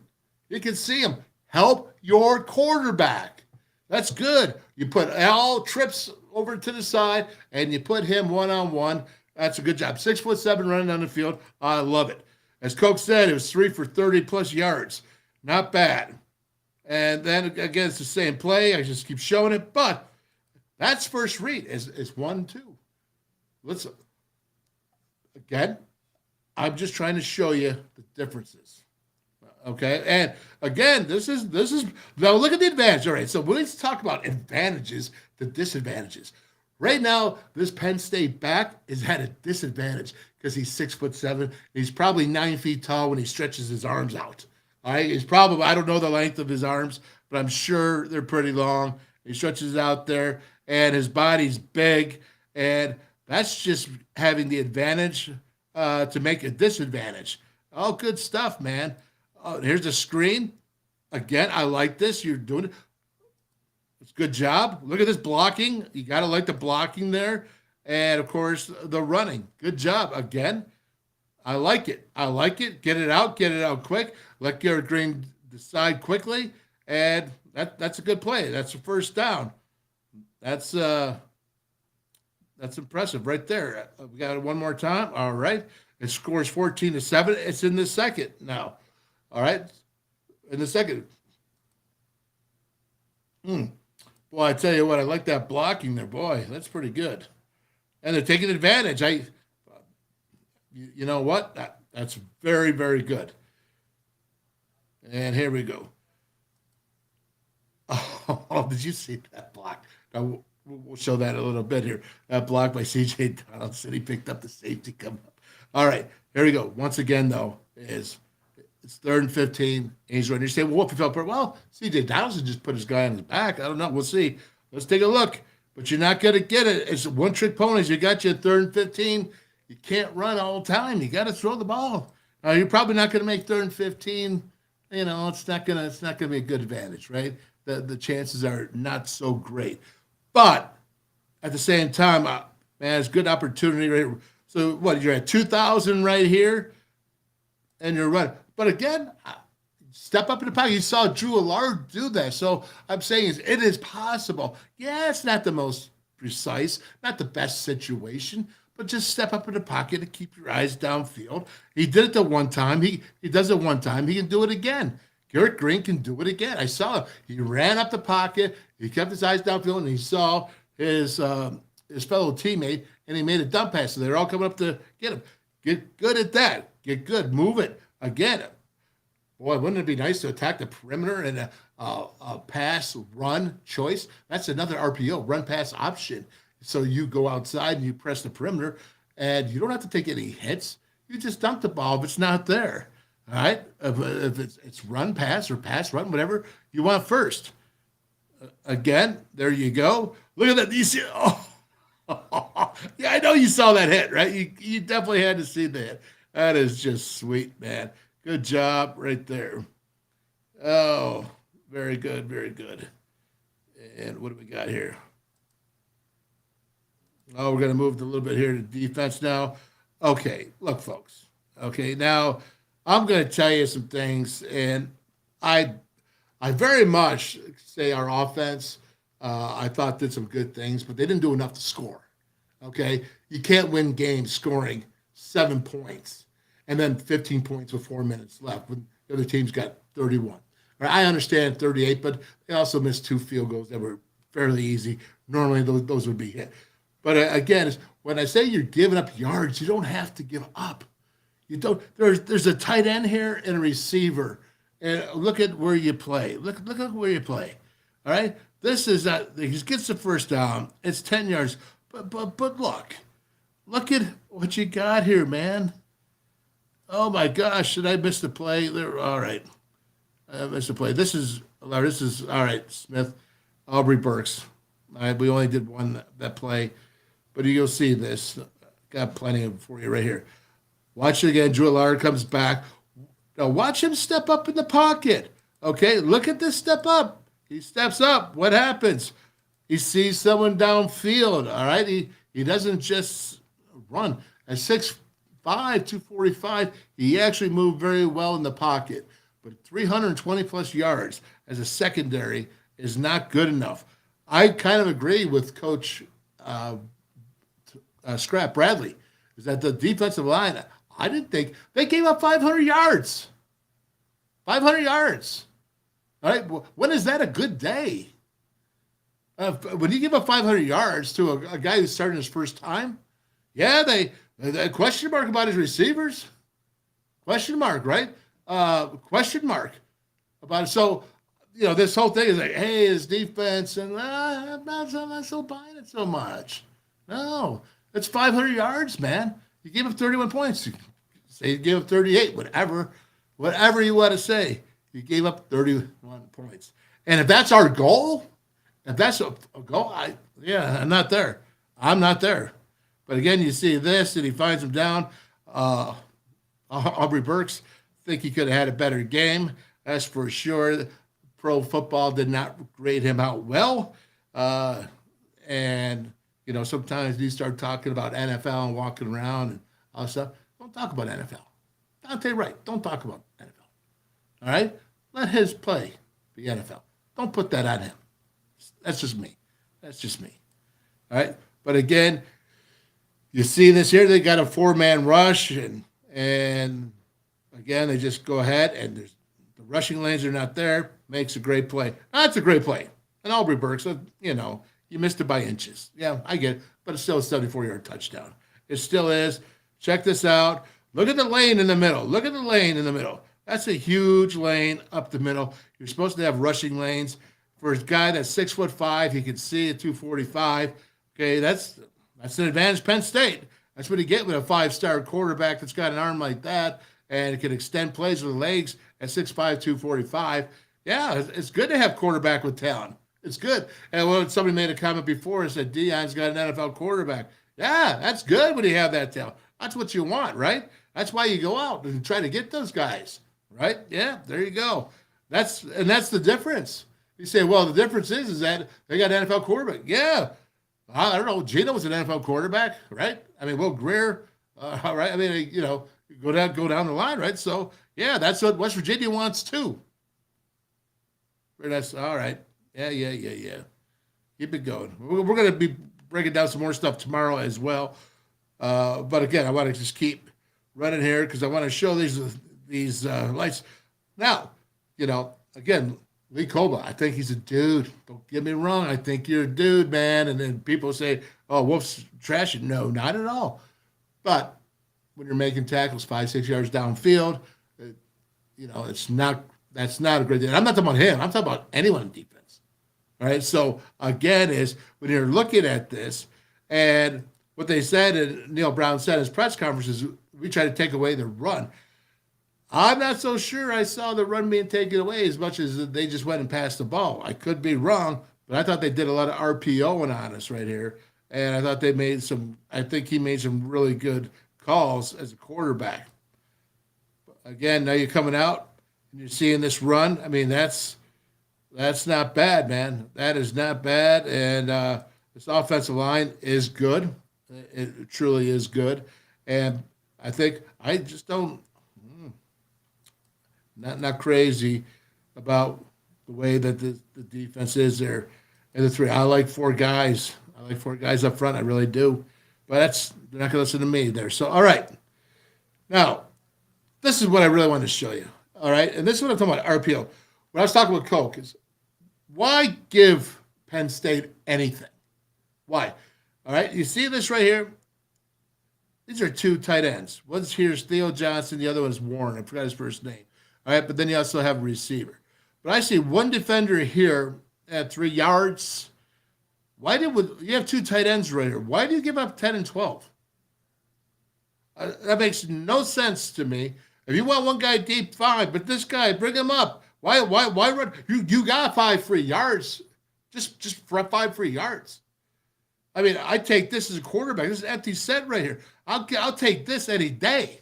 You can see him. Help your quarterback. That's good. You put all trips over to the side, and you put him one-on-one. That's a good job. 6'7" running down the field. I love it. As Coke said, it was 3 for 30-plus yards. Not bad. And then, again, it's the same play. I just keep showing it. But that's first read. It's 1-2. Listen. Again, I'm just trying to show you the differences. Okay? And, again, this is now look at the advantage. All right, so let's talk about advantages to disadvantages. Right now, this Penn State back is at a disadvantage because he's 6'7". He's probably 9 feet tall when he stretches his arms out. All right, he's probably, I don't know the length of his arms, but I'm sure they're pretty long. He stretches out there, and his body's big, and that's just having the advantage to make a disadvantage. All good stuff, man. Oh, here's the screen. Again, I like this. You're doing it. It's a good job. Look at this blocking. You got to like the blocking there. And, of course, the running. Good job. Again, I like it. I like it. Get it out quick. Let Garrett Green decide quickly. And that's a good play. That's a first down. That's impressive right there. We got it one more time. All right. It scores 14-7. It's in the second now. All right. In the second. Boy, I tell you what, I like that blocking there. Boy, that's pretty good. And they're taking advantage. You know what? That's very, very good. And here we go. Oh, did you see that block? Now, we'll show that a little bit here. That block by C.J. Donaldson. He picked up the safety come up. All right, here we go. Once again, though, it's 3rd and 15. And he's running. You say, well, if he felt well, C.J. Donaldson just put his guy on his back. I don't know. We'll see. Let's take a look. But you're not going to get it. It's one-trick ponies. You got you at 3rd and 15. You can't run all the time. You got to throw the ball. Now, you're probably not going to make 3rd and 15. You know, it's not going to be a good advantage, right? The chances are not so great. But at the same time, man, it's a good opportunity right here. So what, you're at 2,000 right here, and you're running. But again, step up in the pocket. You saw Drew Allard do that. So I'm saying it is possible. Yeah, it's not the most precise, not the best situation, but just step up in the pocket and keep your eyes downfield. He did it the one time. He does it one time. He can do it again. Garrett Green can do it again. I saw him. He ran up the pocket. He kept his eyes downfield, and he saw his fellow teammate, and he made a dump pass. So they're all coming up to get him. Get good at that. Get good. Move it. Again, boy, wouldn't it be nice to attack the perimeter and a pass-run choice? That's another RPO, run-pass option. So you go outside and you press the perimeter, and you don't have to take any hits. You just dump the ball if it's not there. All right? If it's run, pass, or pass, run, whatever you want first. Again, there you go. Look at that. You see, yeah, I know you saw that hit, right? You definitely had to see the hit. That is just sweet, man. Good job right there. Oh, very good, very good. And what do we got here? Oh, we're going to move a little bit here to defense now. Okay, look, folks. Okay, now I'm going to tell you some things, and I very much say our offense, I thought did some good things, but they didn't do enough to score. Okay, you can't win games scoring 7 points and then 15 points with 4 minutes left when the other team's got 31. I understand 38, but they also missed 2 field goals that were fairly easy. Normally, those would be hit. But again, when I say you're giving up yards, you don't have to give up. You don't. There's a tight end here and a receiver, and look at where you play. Look at where you play. All right, this is he gets the first down. It's 10 yards. But look at what you got here, man. Oh my gosh, did I miss the play? All right. I missed the play. This is all right, Smith. Aubrey Burks. All right, we only did one that play, but you'll see this. Got plenty of for you right here. Watch it again. Drew Allard comes back. Now watch him step up in the pocket. Okay, look at this step up. He steps up. What happens? He sees someone downfield. All right, he doesn't just run. At 6'5", 245, he actually moved very well in the pocket. But 320 plus yards as a secondary is not good enough. I kind of agree with Coach Scrap Bradley, is that the defensive line, I didn't think they gave up 500 yards. 500 yards. All right, when is that a good day? When you give up 500 yards to a guy who's starting his first time, yeah, they question mark about his receivers. Question mark, right? Question mark about it. So, this whole thing is like, hey, his defense, and I'm not so buying it so much. No, it's 500 yards, man. You gave up 31 points. You say you gave up 38, whatever you want to say. You gave up 31 points. And if that's our goal, if that's a goal, I'm not there. I'm not there. But again, you see this, and he finds him down. Aubrey Burks, think he could have had a better game. That's for sure. Pro football did not grade him out well. And, sometimes you start talking about NFL and walking around and all stuff. Don't talk about NFL. Dante Wright, don't talk about NFL. All right? Let his play be NFL. Don't put that on him. That's just me. All right? But again, you see this here. They got a 4-man rush, and again, they just go ahead, and the rushing lanes are not there. Makes a great play. That's a great play. And Aubrey Burks, you missed it by inches. Yeah, I get it. But it's still a 74-yard touchdown. It still is. Check this out. Look at the lane in the middle. That's a huge lane up the middle. You're supposed to have rushing lanes. For a guy that's 6'5", he can see at 245. Okay, that's an advantage Penn State. That's what you get with a 5-star quarterback that's got an arm like that and can extend plays with the legs at 6'5", 245. Yeah, it's good to have quarterback with talent. It's good. And somebody made a comment before and said Deion's got an NFL quarterback. Yeah, that's good when you have that talent. That's what you want, right? That's why you go out and try to get those guys, right? Yeah, there you go. That's the difference. You say, well, the difference is that they got an NFL quarterback. Yeah. I don't know. Gino was an NFL quarterback, right? I mean, Will Greer, right? I mean, go down the line, right? So, yeah, that's what West Virginia wants too. That's all right. Yeah. Keep it going. We're going to be breaking down some more stuff tomorrow as well. But again, I want to just keep running here because I want to show these lights. Now, again, Lee Koba, I think he's a dude. Don't get me wrong. I think you're a dude, man. And then people say, oh, Wolf's trash. No, not at all. But when you're making tackles 5-6 yards downfield, that's not a great thing. I'm not talking about him. I'm talking about anyone in defense. All right. So again, is when you're looking at this, and what they said, and Neil Brown said in his press conference, is we try to take away the run. I'm not so sure I saw the run being taken away as much as they just went and passed the ball. I could be wrong, but I thought they did a lot of RPOing on us right here. And I thought I think he made some really good calls as a quarterback. Again, now you're coming out and you're seeing this run. I mean, that's not bad, man. That is not bad. And this offensive line is good. It truly is good. And I think I just don't, not crazy about the way that the defense is there in the three. I like four guys. I like four guys up front. I really do. But they're not going to listen to me there. So, all right. Now, this is what I really want to show you. All right. And this is what I'm talking about, RPO. When I was talking with Coke, is why give Penn State anything? Why? All right. You see this right here? These are two tight ends. One's here's Theo Johnson. The other one's Warren. I forgot his first name. All right. But then you also have a receiver. But I see one defender here at 3 yards. Why you have two tight ends right here? Why do you give up 10 and 12? That makes no sense to me. If you want one guy deep, fine, but this guy, bring him up. Why run? You got 5 free yards. Just for 5 free yards. I mean, I take this as a quarterback. This is an empty set right here. I'll take this any day.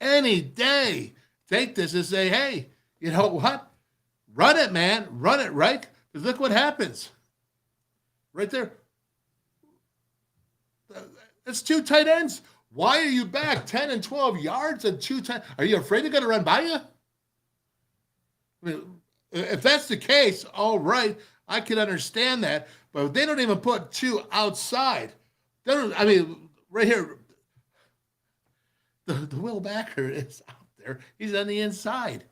Any day. Take this and say, hey, you know what? Run it, man. Run it, right? Because look what happens. Right there. That's two tight ends. Why are you back 10 and 12 yards and 2 tight? Are you afraid they're going to run by you? I mean, if that's the case, all right, I can understand that. But they don't even put 2 outside. Right here, the Will Backer is out there. He's on the inside.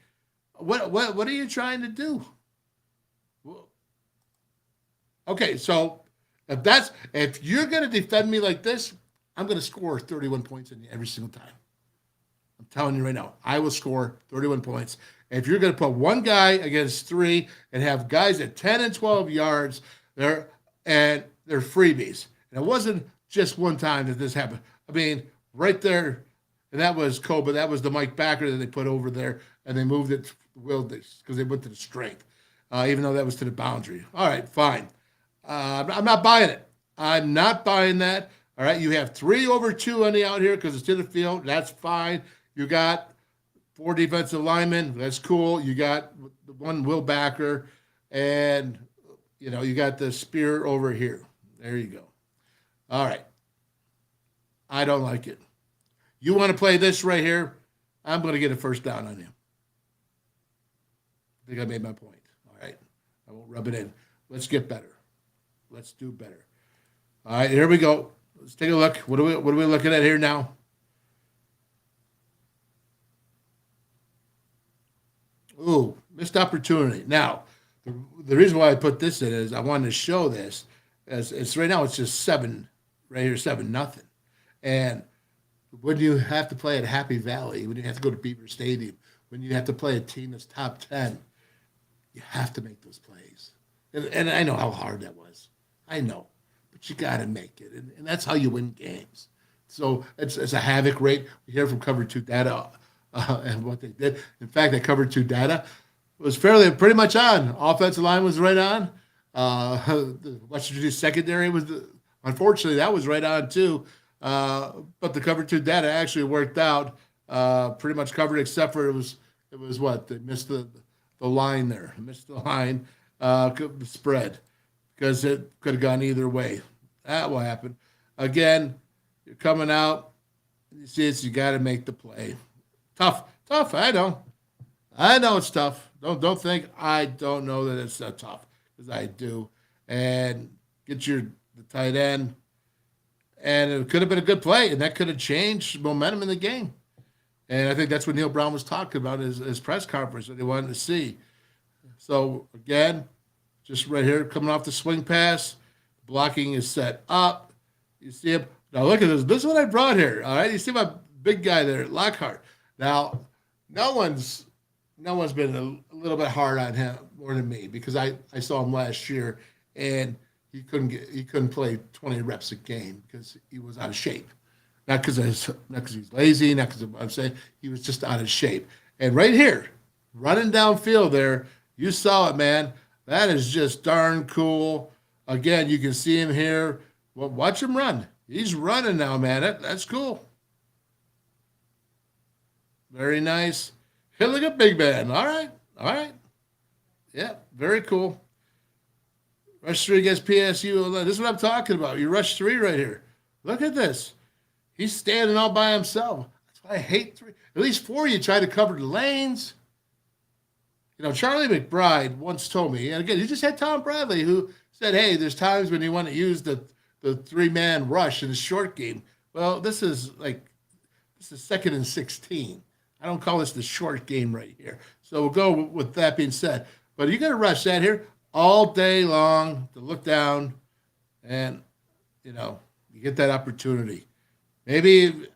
What are you trying to do? Okay, so if you're going to defend me like this, I'm going to score 31 points in you every single time. I'm telling you right now, I will score 31 points. If you're going to put one guy against 3 and have guys at 10 and 12 yards, they're freebies. And it wasn't just one time that this happened. I mean, right there, and that was Koba. That was the Mike Backer that they put over there, and they moved it to Wilderness because they went to the strength, even though that was to the boundary. All right, fine. I'm not buying it. I'm not buying that. All right, you have 3 over 2 on the out here because it's to the field. That's fine. You got 4 defensive linemen. That's cool. You got one Will Backer, and you got the spear over here. There you go. All right. I don't like it. You want to play this right here? I'm going to get a first down on you. I think I made my point. All right. I won't rub it in. Let's get better. Let's do better. All right, here we go. Let's take a look. What are we looking at here now? Ooh, missed opportunity. Now, the reason why I put this in is I wanted to show this. As it's right now, it's just 7 right here, 7-0. And when you have to play at Happy Valley, when you have to go to Beaver Stadium, when you have to play a team that's top 10, you have to make those plays. And I know how hard that was. I know. But you got to make it. And that's how you win games. So it's a havoc rate. We hear from Cover 2 data and what they did. In fact, that Cover 2 data was pretty much on. Offensive line was right on. The West Virginia secondary unfortunately, that was right on too. But the Cover 2 data actually worked out. Pretty much covered, except for it was what? They missed the line there. Missed the line, the spread. Because it could have gone either way. That will happen. Again, you're coming out. You see it, you got to make the play. Tough. I know it's tough. Don't think I don't know that it's tough, because I do. And get the tight end. And it could have been a good play, and that could have changed momentum in the game. And I think that's what Neil Brown was talking about in his press conference that he wanted to see. So, again, just right here, coming off the swing pass. Blocking is set up. You see him. Now look at this. This is what I brought here. All right. You see my big guy there, Lockhart. Now, no one's been a little bit hard on him more than me, because I saw him last year and he couldn't play 20 reps a game because he was out of shape. Not because he's lazy, not because I'm saying he was just out of shape. And right here, running downfield there, you saw it, man. That is just darn cool. Again, you can see him here. Well, watch him run. He's running now, man. That's cool. Very nice. Hey, look at Big Man. All right. Yeah, very cool. Rush 3 against PSU. This is what I'm talking about. You rush 3 right here. Look at this. He's standing all by himself. That's why I hate 3. At least 4 you try to cover the lanes. Charlie McBride once told me, and again, he just had Tom Bradley who said, hey, there's times when you want to use the three-man rush in a short game. Well, this is 2nd and 16. I don't call this the short game right here. So we'll go with that being said. But you got to rush that here all day long to look down and, you get that opportunity. Maybe,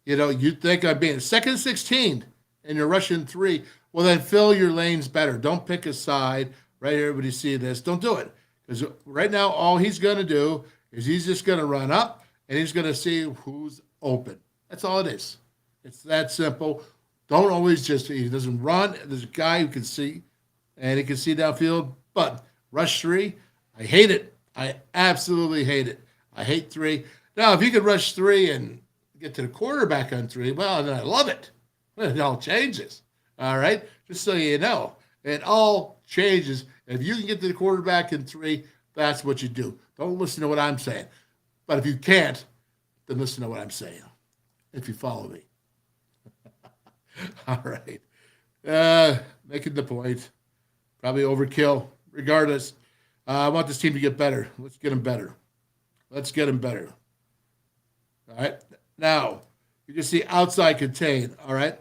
you think I'm being 2nd and 16 and you're rushing 3. Well, then fill your lanes better. Don't pick a side. Right, everybody see this. Don't do it. Because right now, all he's going to do is he's just going to run up and he's going to see who's open. That's all it is. It's that simple. Don't always he doesn't run. There's a guy who can see, and he can see downfield. But rush 3, I hate it. I absolutely hate it. I hate 3. Now, if you could rush 3 and get to the quarterback on 3, well, then I love it. It all changes. All right? Just so you know. It all changes. If you can get to the quarterback in 3, that's what you do. Don't listen to what I'm saying. But if you can't, then listen to what I'm saying. If you follow me. All right. Making the point. Probably overkill. Regardless, I want this team to get better. Let's get them better. Let's get them better. All right. Now, you can see outside contain. All right.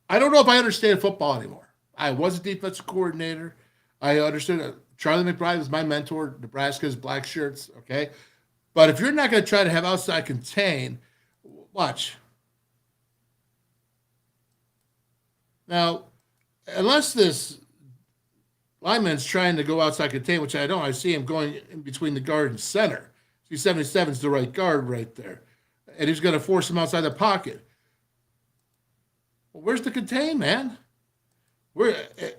I don't know if I understand football anymore. I was a defensive coordinator. I understood that Charlie McBride was my mentor, Nebraska's black shirts, okay? But if you're not going to try to have outside contain, watch. Now, unless this lineman's trying to go outside contain, which I don't, I see him going in between the guard and center. See, 77 is the right guard right there. And he's going to force him outside the pocket. Well, where's the contain, man?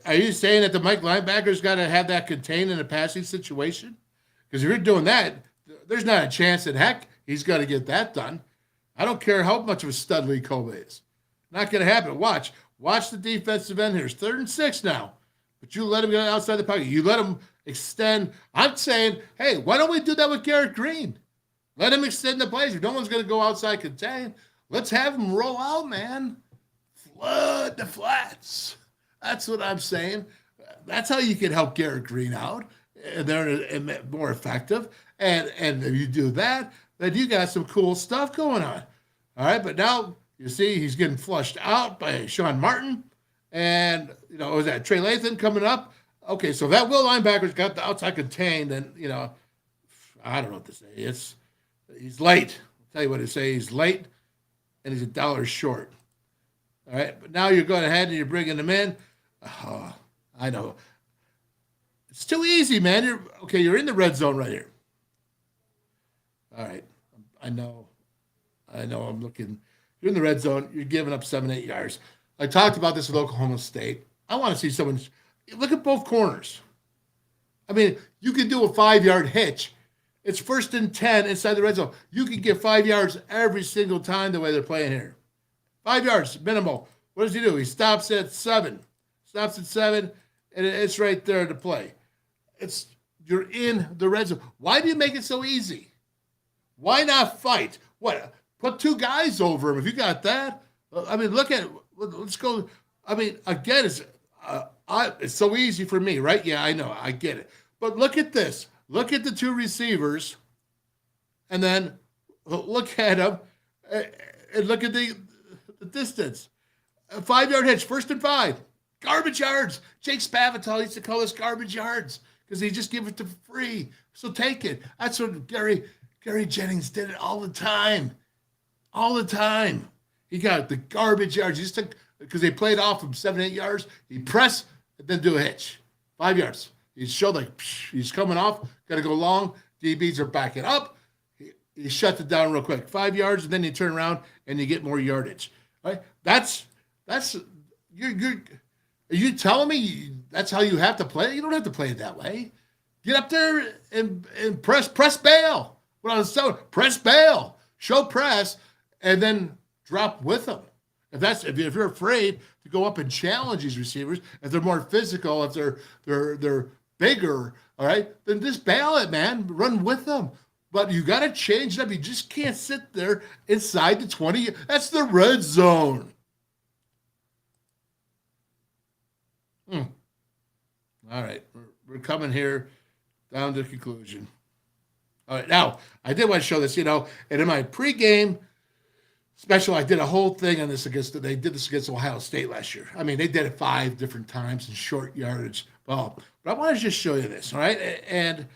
Are you saying that the Mike linebacker's got to have that contain in a passing situation? Because if you're doing that, there's not a chance in heck he's got to get that done. I don't care how much of a stud Lee Kobe is. Not going to happen. Watch the defensive end here. It's 3rd and 6 now. But you let him get outside the pocket. You let him extend. I'm saying, hey, why don't we do that with Garrett Green? Let him extend the plays. If no one's going to go outside contain, let's have him roll out, man. Flood the flats. That's what I'm saying. That's how you can help Garrett Green out. And they're more effective. And if you do that, then you got some cool stuff going on. All right, but now you see he's getting flushed out by Sean Martin. And, was that Trey Lathan coming up? Okay, so that Will linebacker's got the outside contained. And, I don't know what to say. He's late. I'll tell you what to say. He's late, and he's $1 short. All right, but now you're going ahead and you're bringing them in. Oh, I know. It's too easy, man. You're in the red zone right here. All right, I know I'm looking. You're in the red zone. You're giving up 7-8 yards. I talked about this with Oklahoma State. I want to see someone look at both corners. I mean, you can do a 5-yard hitch. It's 1st and 10 inside the red zone. You can get 5 yards every single time the way they're playing here. 5 yards, minimal. What does he do? He stops at 7. And it's right there to play. You're in the red zone. Why do you make it so easy? Why not fight? What? Put 2 guys over him if you got that. I mean, look at it. Let's go. I mean, again, it's so easy for me, right? Yeah, I know. I get it. But look at this. Look at the 2 receivers, and then look at them, and look at the distance. A 5-yard hitch, 1st and 5. Garbage yards. Jake Spavital used to call us garbage yards because he just give it to free. So take it. That's what Gary Jennings did it all the time. All the time. He got the garbage yards. He just took, because they played off him 7-8 yards. He press and then do a hitch. 5 yards. He showed he's coming off, got to go long. DBs are backing up. He shuts it down real quick. 5 yards, and then you turn around and you get more yardage. Right? That's are you telling me that's how you have to play? You don't have to play it that way. Get up there and press bail. What I was telling, press bail, show press, and then drop with them. If you're afraid to go up and challenge these receivers, if they're more physical, if they're bigger, all right, then just bail it, man. Run with them. But you got to change it up. You just can't sit there inside the 20. That's the red zone. All right. We're coming here down to the conclusion. All right. Now, I did want to show this, and in my pregame special, I did a whole thing on this they did this against Ohio State last year. I mean, they did it 5 different times in short yardage. Well, but I want to just show you this, all right? And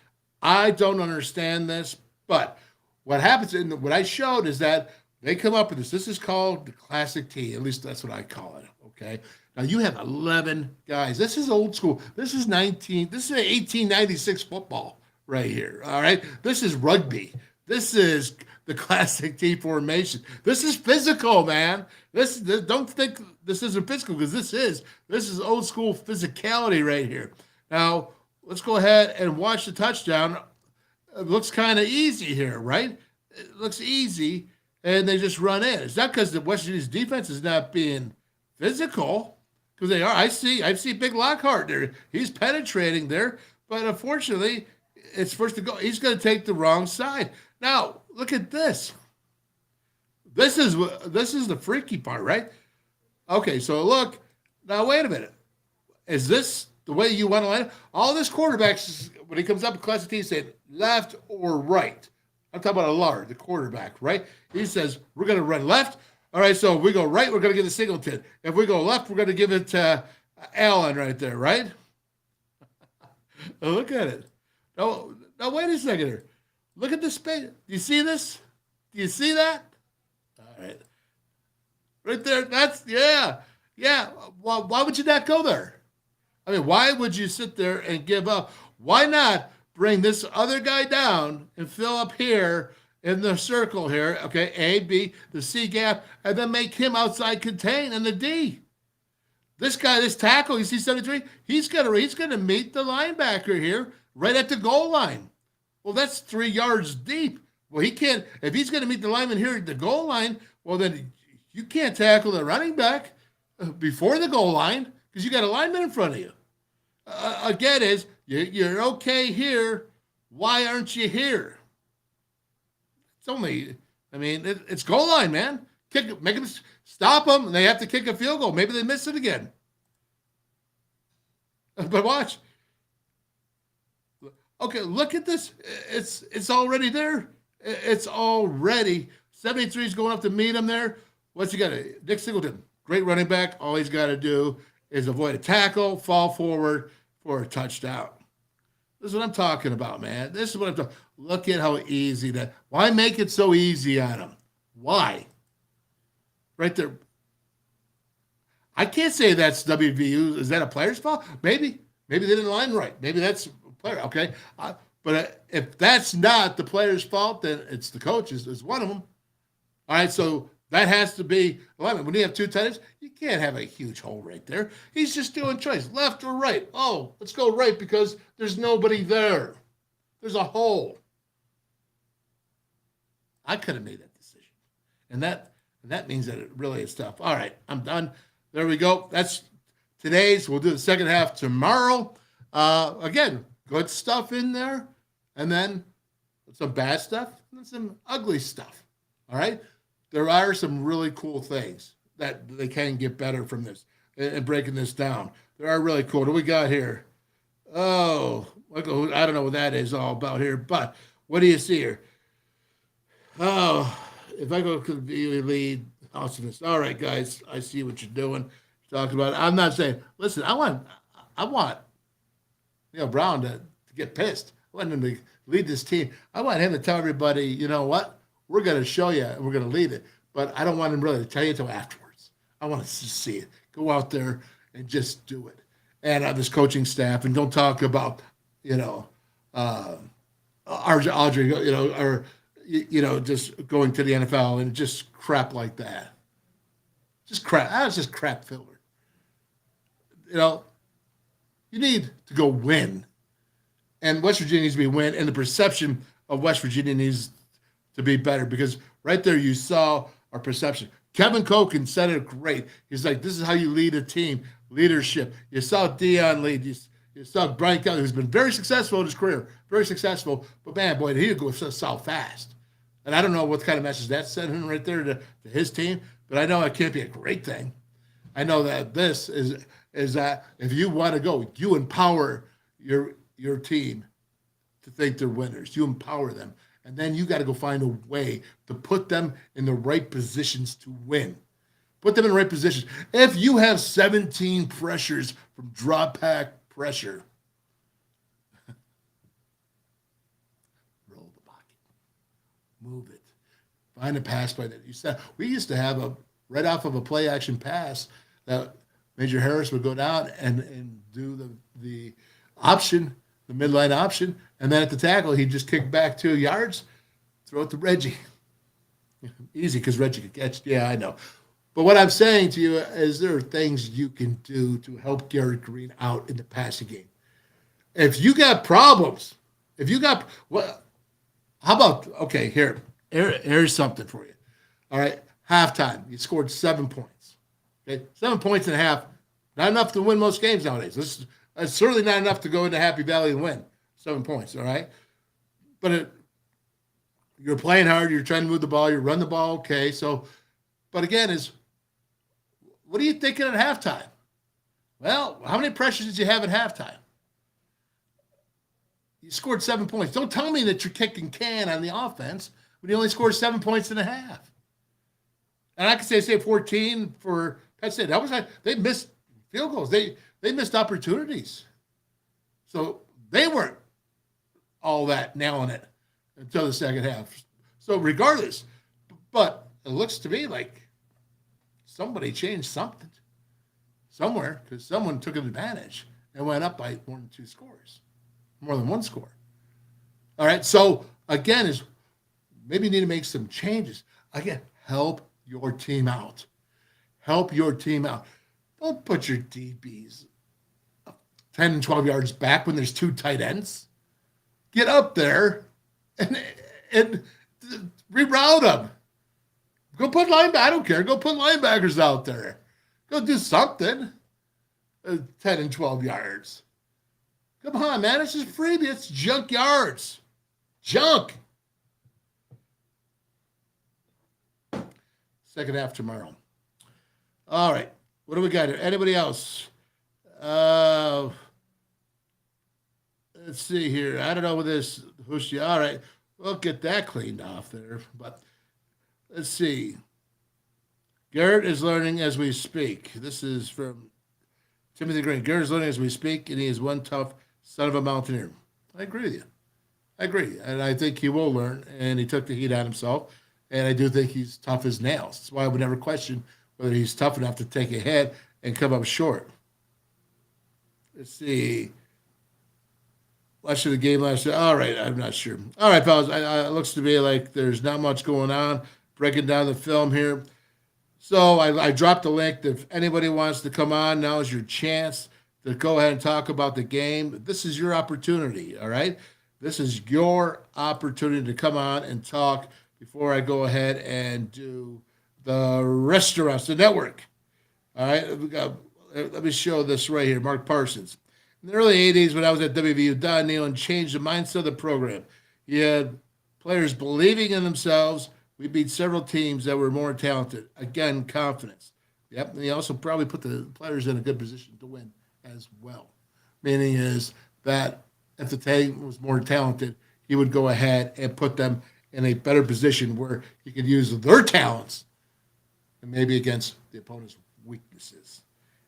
I don't understand this, but what happens what I showed is that they come up with this. This is called the classic T. At least that's what I call it, okay? Now, you have 11 guys. This is old school. This is 1896 football right here, all right? This is rugby. This is the classic T formation. This is physical, man. This don't think this isn't physical, because this is old school physicality right here. Now, let's go ahead and watch the touchdown. It looks kind of easy here, right? It looks easy, and they just run in. It's not because the West Virginia's defense is not being physical, because they are. I see Big Lockhart there. He's penetrating there, but unfortunately, it's first to go. He's going to take the wrong side. Now, look at this. This is the freaky part, right? Okay, so look. Now, wait a minute. Is this the way you want to line it? All this quarterbacks, when he comes up in Classic T, he's saying left or right. I'm talking about Allard, the quarterback, right? He says, we're going to run left. All right, so if we go right, we're going to give it to Singleton. If we go left, we're going to give it to Allen right there, right? Look at it. Now, wait a second here. Look at the space. Do you see this? Do you see that? All right. Right there. That's, yeah. Why would you not go there? I mean, why would you sit there and give up? Why not bring this other guy down and fill up here in the circle here, okay, A, B, the C gap, and then make him outside contain in the D. This guy, this tackle, you see 73, he's gonna meet the linebacker here right at the goal line. Well, that's 3 yards deep. Well, he can't, if he's gonna meet the lineman here at the goal line, well, then you can't tackle the running back before the goal line because you got a lineman in front of you. Again, you're okay here. Why aren't you here? It's only, it's goal line, man. Make them stop them, and they have to kick a field goal. Maybe they miss it again. But watch. Okay, look at this. It's already there. It's already 73 is going up to meet him there. What's he got? Nick Singleton, great running back. All he's got to do is avoid a tackle, fall forward for a touchdown. This is what I'm talking about, man. This is what I'm talking. Look at how easy that. Why make it so easy on him? Why? Right there. I can't say that's WVU. Is that a player's fault? Maybe they didn't line right. Maybe that's a player. Okay, but if that's not the player's fault, then it's the coach's. It's one of them. All right, so that has to be alignment. When you have 2 tight ends, you can't have a huge hole right there. He's just doing choice, left or right. Oh, let's go right because there's nobody there. There's a hole. I could have made that decision, and that means that it really is tough. All right, I'm done. There we go. That's today's. We'll do the second half tomorrow. Again, good stuff in there, and then some bad stuff, and then some ugly stuff. All right. There are some really cool things that they can get better from this and breaking this down. There are really cool. What do we got here? Oh, I don't know what that is all about here, but what do you see here? Oh, if I go to the lead, awesomeness. All right, guys, I see what you're doing. Talking about it. I'm not saying, listen, I want Brown to get pissed. I want him to lead this team. I want him to tell everybody, you know what? We're going to show you and we're going to lead it. But I don't want him really to tell you until afterwards. I want to see it. Go out there and just do it. And this coaching staff, and don't talk about, Audrey, or, just going to the NFL and just crap like that. Just crap. That was just crap filler. You need to go win. And West Virginia needs to be win. And the perception of West Virginia needs to be better because right there you saw our perception. Kevin Koken said it great. He's like, this is how you lead a team, leadership. You saw Dion lead. You saw Brian Kelly, who's been very successful in his career, very successful. But, man, boy, he would go so fast. And I don't know what kind of message that's sending right there to his team, but I know it can't be a great thing. I know that this is that if you want to go, you empower your team to think they're winners. You empower them. And then you got to go find a way to put them in the right positions to win. Put them in the right positions. If you have 17 pressures from drop pack pressure, roll the pocket, move it, find a pass by that. We used to have right off of a play action pass that Major Harris would go down and do the option, the midline option, and then at the tackle he'd just kick back 2 yards, throw it to Reggie. Easy because Reggie could catch. Yeah, I know. But what I'm saying to you is there are things you can do to help Garrett Green out in the passing game. If you got problems, how about, okay, here's something for you. All right, halftime, you scored 7 points. Okay, 7 points and a half, not enough to win most games nowadays. It's certainly not enough to go into Happy Valley and win 7 points, all right? But you're playing hard, you're trying to move the ball, you run the ball, okay. So, but again, what are you thinking at halftime? Well, how many pressures did you have at halftime? You scored 7 points. Don't tell me that you're kicking can on the offense when you only scored 7 points and a half. And I could say 14 for Penn State. They missed field goals. They missed opportunities. So they weren't all that nailing it until the second half. So regardless, but it looks to me like somebody changed something somewhere because someone took an advantage and went up by more than 2 scores, more than 1 score. All right. So again, is maybe you need to make some changes. Again, help your team out. Help your team out. Don't put your DBs 10 and 12 yards back when there's 2 tight ends. Get up there and reroute them. Go put linebackers. I don't care. Go put linebackers out there. Go do something. 10 and 12 yards. Come on, man. It's just freebie. It's junk yards. Junk. Second half tomorrow. All right. What do we got here? Anybody else? Let's see here. I don't know what this. All right. We'll get that cleaned off there. But let's see. Garrett is learning as we speak. This is from Timothy Green. Garrett is learning as we speak, and he is one tough son of a Mountaineer. I agree with you. I agree. And I think he will learn, and he took the heat on himself. And I do think he's tough as nails. That's why I would never question whether he's tough enough to take a hit and come up short. Let's see. Watching the game last night. All right, I'm not sure. All right, fellas. It looks to me like there's not much going on. Breaking down the film here. So I dropped the link. If anybody wants to come on, now is your chance to go ahead and talk about the game. This is your opportunity, all right? This is your opportunity to come on and talk before I go ahead and do the restaurants, the network. All right, let me show this right here. Mark Parsons. In the early 80s, when I was at WVU, Don Nealon changed the mindset of the program. He had players believing in themselves. We beat several teams that were more talented. Again, confidence. Yep, and he also probably put the players in a good position to win as well. Meaning is that if the team was more talented, he would go ahead and put them in a better position where he could use their talents and maybe against the opponent's weaknesses.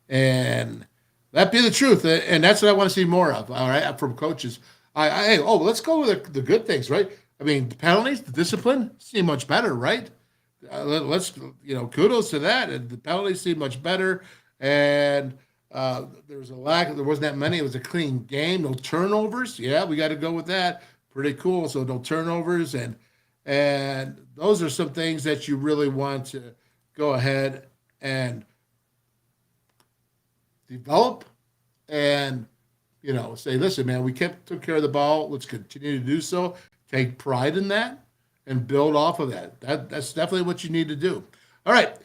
And that be the truth. And that's what I want to see more of, all right, from coaches. Let's go with the good things, right? I mean, the penalties, the discipline seem much better, right? Let's, kudos to that. And the penalties seem much better. And there wasn't that many. It was a clean game. No turnovers. Yeah, we got to go with that. Pretty cool. So no turnovers. And those are some things that you really want to go ahead and develop and, say, listen, man, we took care of the ball. Let's continue to do so. Take pride in that and build off of that. That's definitely what you need to do. All right.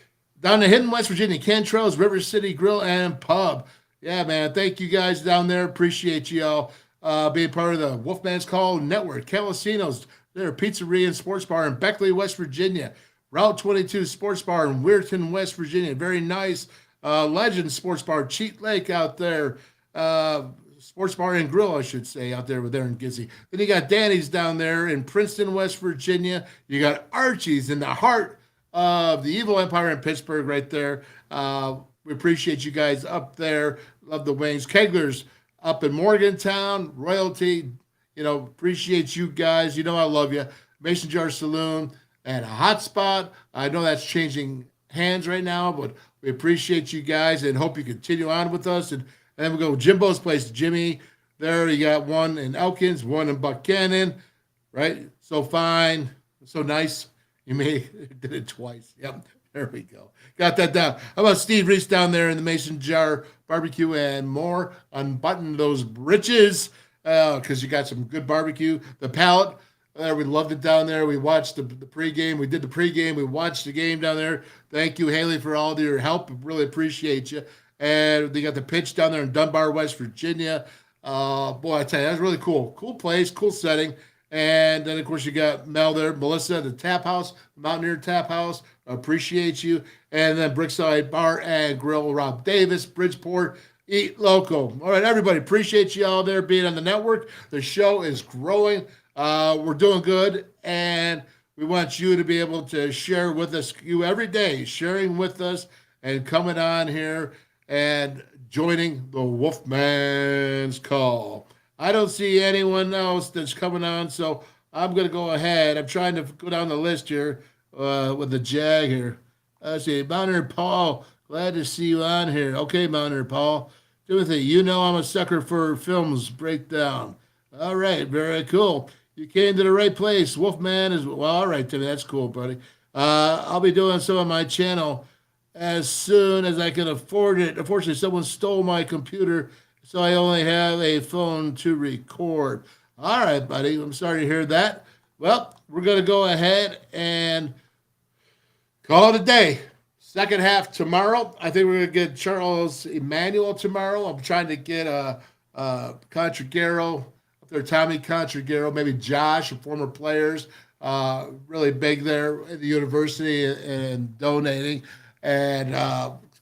Down to Hinton, West Virginia, Cantrell's River City Grill and Pub. Yeah, man. Thank you guys down there. Appreciate you all being part of the WolfMan's Call Network. Calacino's, their Pizzeria and Sports Bar in Beckley, West Virginia. Route 22 Sports Bar in Weirton, West Virginia. Very nice. Legend Sports Bar, Cheat Lake out there. Sports Bar and Grille, I should say, out there in Gizzy. Then you got Danny's down there in Princeton, West Virginia. You got Archies in the heart of the evil empire in Pittsburgh right there. We appreciate you guys up there. Love the wings. Kegler's up in Morgantown. Royalty, appreciate you guys. I love you. Mason Jar Saloon and a hot spot. I know that's changing hands right now, but we appreciate you guys and hope you continue on with us. And then we go Jimbo's place, Jimmy. There you got one in Elkins, one in Buckhannon, right? So fine, so nice. You did it twice. Yep, there we go. Got that down. How about Steve Reese down there in the Mason Jar Barbecue and more? Unbutton those britches because you got some good barbecue. The Pallet, we loved it down there. We watched the pregame. We did the pregame. We watched the game down there. Thank you, Haley, for all of your help. Really appreciate you. And they got the pitch down there in Dunbar, West Virginia. Boy, I tell you, that was really cool. Cool place, cool setting. And then, of course, you got Mel there, Melissa, the Tap House, Mountaineer Tap House. Appreciate you. And then Brickside Bar and Grille, Rob Davis, Bridgeport, Eat Local. All right, everybody, appreciate you all there being on the network. The show is growing. We're doing good, and we want you to be able to share with us, you every day, sharing with us and coming on here and joining the WolfMan's call. I don't see anyone else that's coming on, so I'm going to go ahead. I'm trying to go down the list here with the Jag here. Let's see, Mountaineer Paul, glad to see you on here. Okay, Mountaineer Paul. Timothy, I'm a sucker for films breakdown. All right, very cool. You came to the right place. Wolfman is, well, all right, Timmy, that's cool, buddy. I'll be doing some on my channel as soon as I can afford it. Unfortunately, someone stole my computer, so I only have a phone to record. All right, buddy, I'm sorry to hear that. Well, we're going to go ahead and call it a day. Second half tomorrow. I think we're going to get Charles Emmanuel tomorrow. I'm trying to get Contragaro up there, Tommy Contragaro, maybe Josh, former players, really big there at the university and donating. And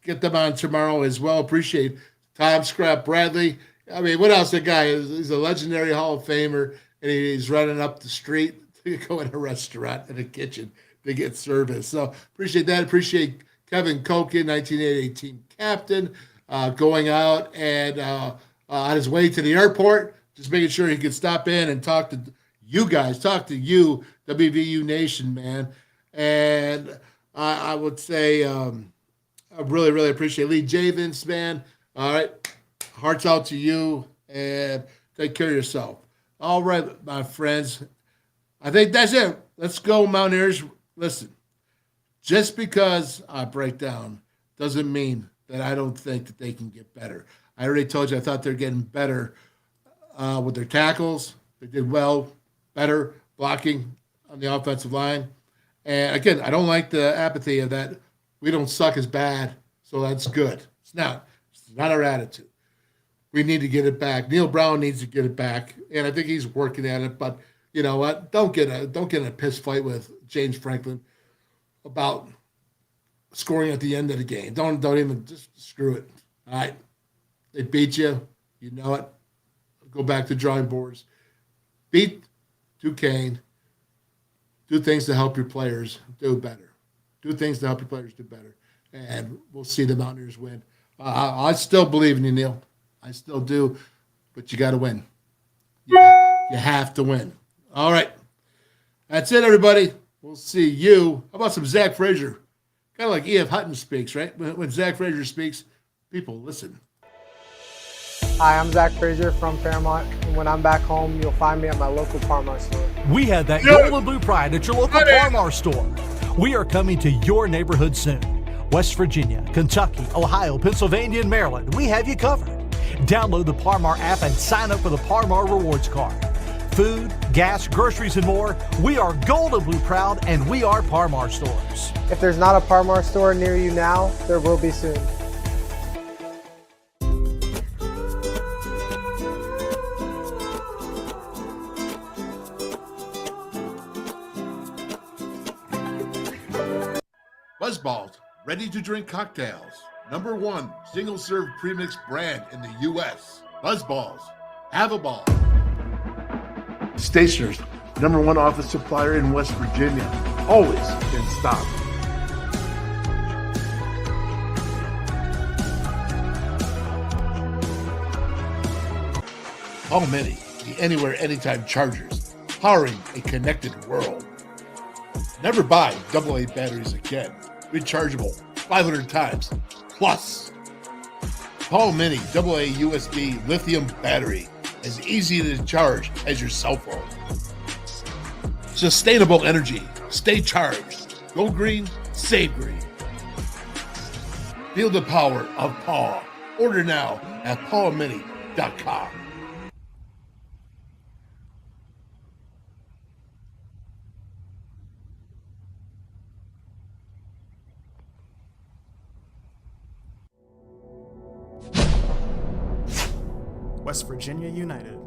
get them on tomorrow as well. Appreciate Tom Scrap Bradley. I mean, what else? The guy is, he's a legendary Hall of Famer, and he's running up the street to go in a restaurant in a kitchen to get service. So appreciate that. Appreciate Kevin Koken, 1988 team captain, going out and on his way to the airport, just making sure he could stop in and talk to you guys, talk to you, WVU Nation, man. And I would say I really, really appreciate Lee Javins, man. All right. Hearts out to you, and take care of yourself. All right, my friends. I think that's it. Let's go, Mountaineers. Listen, just because I break down doesn't mean that I don't think that they can get better. I already told you I thought they're getting better with their tackles. They did well, better blocking on the offensive line. And, again, I don't like the apathy of that. We don't suck as bad, so that's good. It's not. It's not our attitude. We need to get it back. Neil Brown needs to get it back, and I think he's working at it. But you know what? Don't get in a piss fight with James Franklin about scoring at the end of the game. Don't even just screw it. All right, they beat you. You know it. Go back to drawing boards. Beat Duquesne. Do things to help your players do better. Do things to help your players do better, and we'll see the Mountaineers win. I still believe in you, Neil. I still do, but you got to win. You have to win. All right. That's it, everybody. We'll see you. How about some Zach Frazier? Kind of like E.F. Hutton speaks, right? When Zach Frazier speaks, people listen. Hi, I'm Zach Frazier from Fairmont, and when I'm back home, you'll find me at my local Parmar store. We have that gold and blue pride at your local Parmar store. We are coming to your neighborhood soon. West Virginia, Kentucky, Ohio, Pennsylvania, and Maryland. We have you covered. Download the Parmar app and sign up for the Parmar Rewards Card. Food, gas, groceries, and more. We are gold and blue proud, and we are Parmar stores. If there's not a Parmar store near you now, there will be soon. Buzzballs, ready to drink cocktails. #1 single-serve premix brand in the U.S. Buzzballs. Have a ball. Stationers, #1 office supplier in West Virginia. Always in stock. Paul Mini, the anywhere, anytime chargers, powering a connected world. Never buy AA batteries again. Rechargeable 500 times plus. Paul Mini AA USB lithium battery, as easy to charge as your cell phone. Sustainable energy. Stay charged. Go green, save green. Feel the power of Paul. Order now at paulmini.com. West Virginia United.